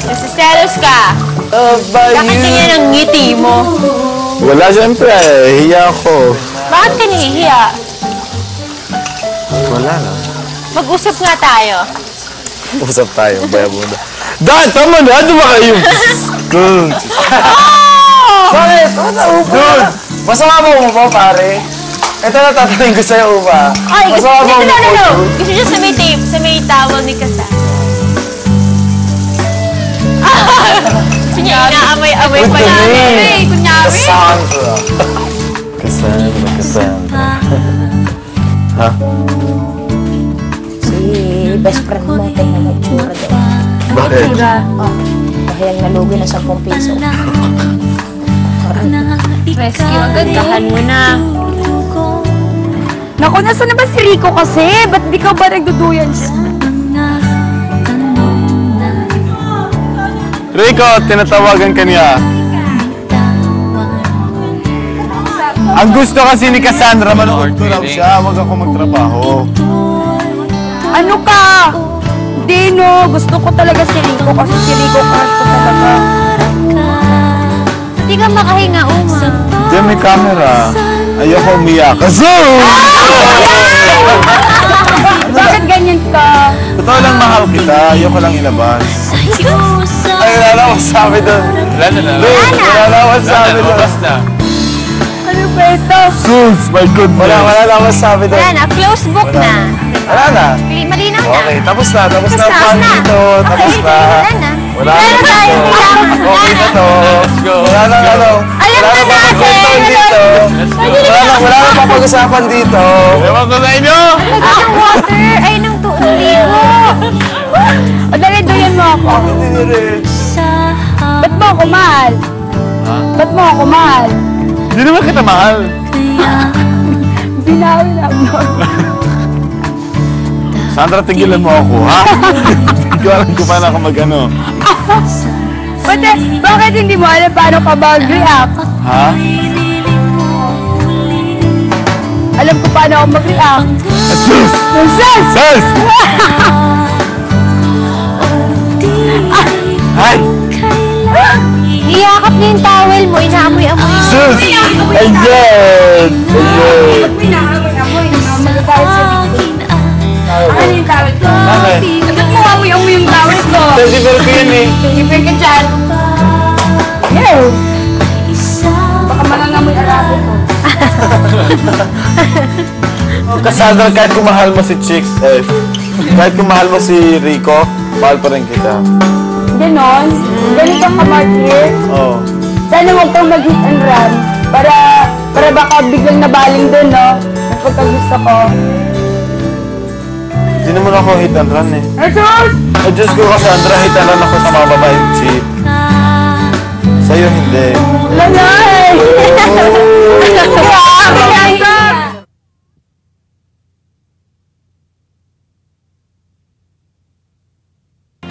Nasiselos ka. Bakit ganyan ang ngiti mo? Wala, siyempre. Hiya ako. Bakit ka nahihiya? Wala na. Mag-usap nga tayo. Usap tayo, bayabunda. Dad, tama na! Ano ba kayo? Kung... Bakit? Dude! Masama ba mo ba, pare? Ito na tatanungin ko sa'yo, Uma. Ay, masama ba mo no. dude? Gusto niya sa may tape, sa may towel ni Cassandra. Gusto niya inaamoy-amoy pa namin. Kunyari. Cassandra. Ha? Si best friend mo, tingnan mo tsura doon. Bakit? Dahil nalugi na 10 piso. Rescue agad. Dahan mo na. Naku, nasa na ba si Rico kasi? Ba't di ka ba nagduduyan siya? Rico, tinatawagan ka niya. Ang gusto kasi ni Cassandra, manood ko lang siya. Huwag ako magtrabaho. Ano ka? Hindi no, gusto ko talaga si Rico kasi si Rico crush ko talaga. Hindi ka makahinga, Uma. Diyan may camera. Ayoko umiyak. Zoom! Bakit ganyan ka? Totoo lang, mahal kita. Ayoko lang ilabas. Ay, wala na akong sabi doon. Wala na akong sabi doon. Labas na. Ano ba ito? Sus, my goodness. Wala na akong sabi doon. Wala na, close book na. Wala na. Malinaw na. Okay, tapos na. Tapos na ang Tapos plan na. dito. Tapos na. Wala na. Wala na tayo. Okay na to. Let's go. Wala na ano. Alam Wala na na natin. pag-control dito. Wala na papag-usapan dito. Ewan ko sa inyo. Lagyan ng water. Ay, ng ligo. O dali, duyan mo ako. Ba't mo ako mahal? Ba't mo ako mahal? Hindi naman kita mahal. Binawi na mo. Sandra, tigilan mo ako, ha? Hindi ko alam kung paano ako mag-ano. Bakit hindi mo alam paano ka mag-react? Ha? Alam ko paano ako mag-react. Sus! Sus! Sus! Ay! Iyakap niya yung towel mo, inaamoy-amoy. Sus! Ayan! Ayan! Inaamoy-amoy. Magagalit sa Rico. Ano yung towel ko? Bakit? Ba't mo amoy-amoy yung towel ko? Festival ko yun eh. Festival ka dyan. Yeah! Baka mangangamoy arabi ko. Cassandra, kahit kung mahal mo si Chicks, kahit kung mahal mo si Rico, mahal pa rin kita. Ganon? Ganun kang kamartir? Oo. Sana huwag kang mag-hit and run para baka biglang nabaling dun, no? Ang pagkagusto ko. Hindi naman ako hit and run eh. Jesus! Ay, Diyos ko, Cassandra, hit and run ako sa mga babaeng cheap. Sa'yo hindi. Lanay!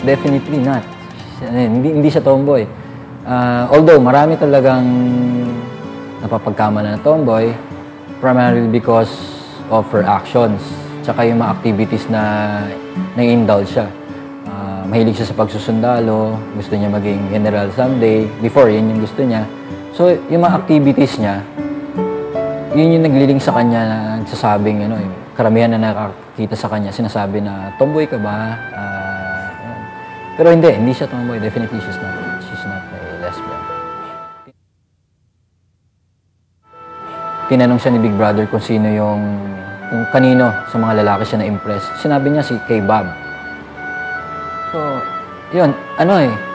Definitely not. Hindi siya tomboy. Although marami talagang napapagkamala na tomboy, primarily because of her actions. Tsaka yung mga activities na nai-indulge siya. Mahilig siya sa pagsusundalo, gusto niya maging general someday. Before, yun yung gusto niya. So, yung mga activities niya, yun yung nagliling sa kanya na nagsasabing, yung karamihan na nakakita sa kanya, sinasabi na, tomboy ka ba? Pero hindi siya tomboy. Definitely, she's not a lesbian. Tinanong siya ni Big Brother kung sino kung kanino sa mga lalaki siya na-impress. Sinabi niya kay Bob. So, yun,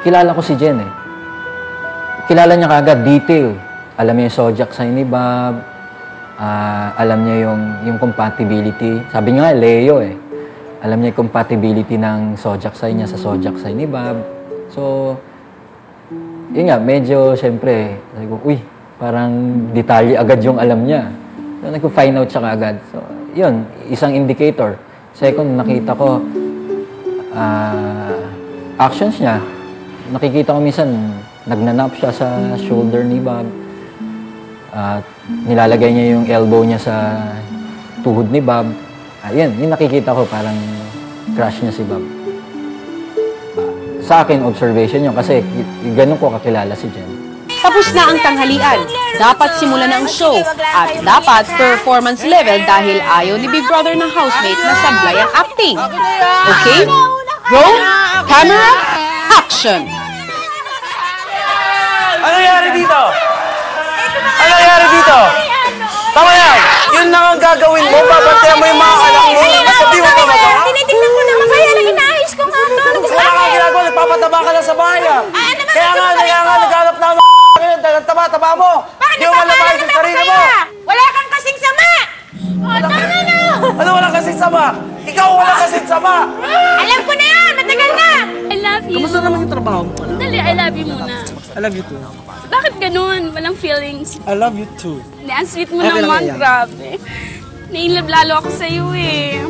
kilala ko si Jen eh. Kilala niya kagad, detail. Alam niya yung zodiac sign ni Bob. Alam niya yung compatibility. Sabi niya nga, Leo eh. Alam niya yung compatibility ng zodiac sign niya sa zodiac sign ni Bob. So, yun nga, medyo, syempre, sabi ko, parang detalye agad yung alam niya. So, nag-find out siya agad. So, yun, isang indicator. Second, nakita ko, actions niya. Nakikita ko minsan, nagnanap siya sa shoulder ni Bob. Nilalagay niya yung elbow niya sa tuhod ni Bob. Yun nakikita ko, parang crush niya si Bob. Sa akin, observation yun, kasi ganun ko kakilala si Jen. Tapos na ang tanghalian. Dapat simulan na ang show. At dapat performance level dahil ayaw ni Big Brother ng housemate na sablay ang acting. Okay? Roll, camera, action! Ano nangyari dito? Ano nangyari dito? Tama yan! Yun lang ang gagawin mo, babantayan mo yung mga anak mo. Masabi mo pa ba ito? Tinitignan ko naman kaya lang inaayos ko nga ito. Wala kang ginagawa, nagpapataba ka lang sa bahay ah. Kaya nga, naghanap na ang ngayon, dahil taba-taba mo. Di mo malabahin sa sarili mo. Wala kang kasing sama! Tama na! Ano walang kasing sama? Ikaw walang kasing sama! Alam ko na yan! Matagal na! I love you. Kamusta naman yung trabaho mo? Dali, I love you muna. I love you too. Bakit ganun? Walang feelings. I love you too. Ang sweet mo naman, grabe. Nailab lalo ako sa'yo eh.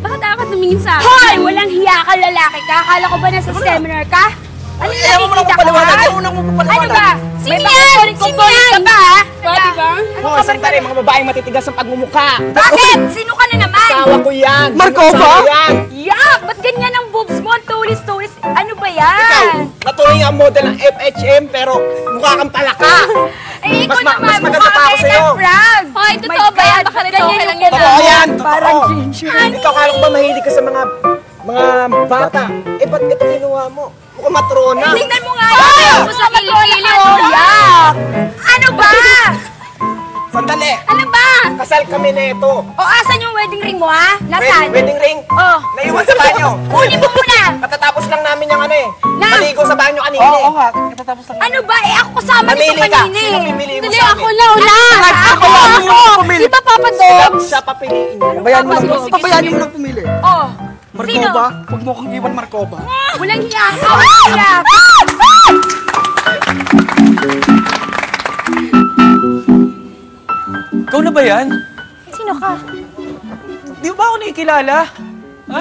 Bakit dapat tumingin sa akin? Hoy! Walang hiya ka, lalaki ka. Akala ko ba nasa seminar ka? Ano yung nakikita ko, ha? Ano ba? Sino yan? Sino yan? Ka ba, ha? Diba? Hoy, sandali, mga babaeng matitigas ang pagmumukha. Bakit? Sino ka na naman? Asawa ko yan. Markova? Yak! Ba't ganyan ang boobs mo? Tulis-tulis. Ano ba yan? Natuloy ang model ng FHM pero mukha kang palaka. Eh, ikaw naman. Mas maganda pa ako sa'yo. Hoy, totoo ba yan? Baka rin okay lang yan. Totoo yan, Parang totoo. ginger. Ikaw kala ko ba mahilig ka sa mga bata? Eh, ba't ito ginawa mo? Mukhang matrona. Tingnan mo nga yan. Mo sa kilikili, oh. Yak! Ano ba? Sandali. Ano ba? Kasal kami na ito. O, asan yung wedding ring mo, ha? Nasaan? Wedding ring? Oh. Naiwan sa banyo. Kunin mo muna. Katatapos lang namin yung Na? maligo sa banyo kanina. Oo nga. Katatapos lang. Ano ba? Eh, ako kasama nito Mamili ka. kanina eh. Sino pipili mo Dali, sa amin? ako na, wala. Ako. Di ba, Papa Dogs? Siya papiliin. Pabayaan mo lang pumili. Oh. Sino? Markova? Huwag mo kong iwan Markova. Walang hiya ka. Walang hiya. Ikaw na ba yan? Sino ka? Di ba ako nakikilala?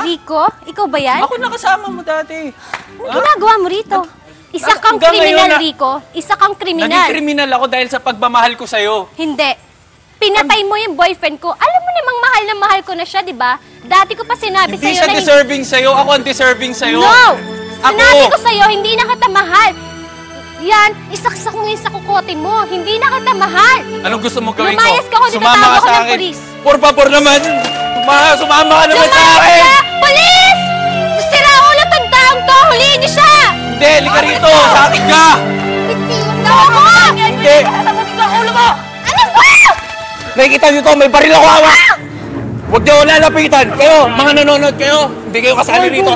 Rico? Ikaw ba yan? Ako nakasama mo dati. Ano ginagawa mo rito? Isa kang Hanggang kriminal, ngayon Rico. Isa kang kriminal. Naging kriminal ako dahil sa pagmamahal ko sa'yo. Hindi. Pinatay mo yung boyfriend ko. Alam mo namang mahal na mahal ko na siya, di ba? Dati ko pa sinabi Hindi sa'yo siya na... deserving sa'yo. Ako ang deserving sa'yo. No! Ako! Sinabi ko sa'yo, hindi na kita mahal. Yan, isaksak mo yung sa kukote mo. Hindi na kita mahal. Anong gusto mo gawin ko? Lumayas ka kung di Sumama tatawag ka ako sa ng akin. polis. Por favor naman. Sumama ka naman sa Lumayas akin. ka! Polis! Sira ulo tong taong to! Huliin niyo siya! Hindi, lika rito. Sa akin ka. Tawa ko! Hindi. Sasagutin ko ang ulo mo! Ano ba? Nakikita niyo to, may baril ako hawak. Huwag niyo lalapitan! Kayo, mga nanonood kayo! Hindi kayo kasali rito!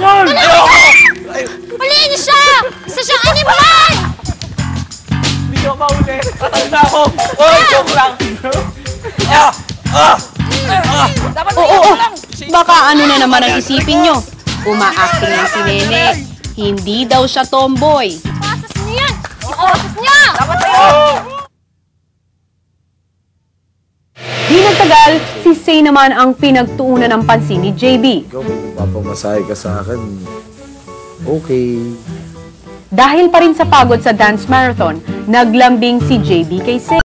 Huliin niyo siya! Isa siyang animal! Hindi ko mahuli! Katanda ako! Oy, joke lang! Oo, baka ano na naman ang isipin nyo. Uma-acting lang si Nene. Hindi daw siya tomboy. Pasas niyo yan! Pasas niya! Dapat Di nagtagal, si Say naman ang pinagtuunan ng pansin ni JB. Ikaw, may papamasahe ka sa akin. Okay. Dahil pa rin sa pagod sa dance marathon, naglambing si JB kay Say.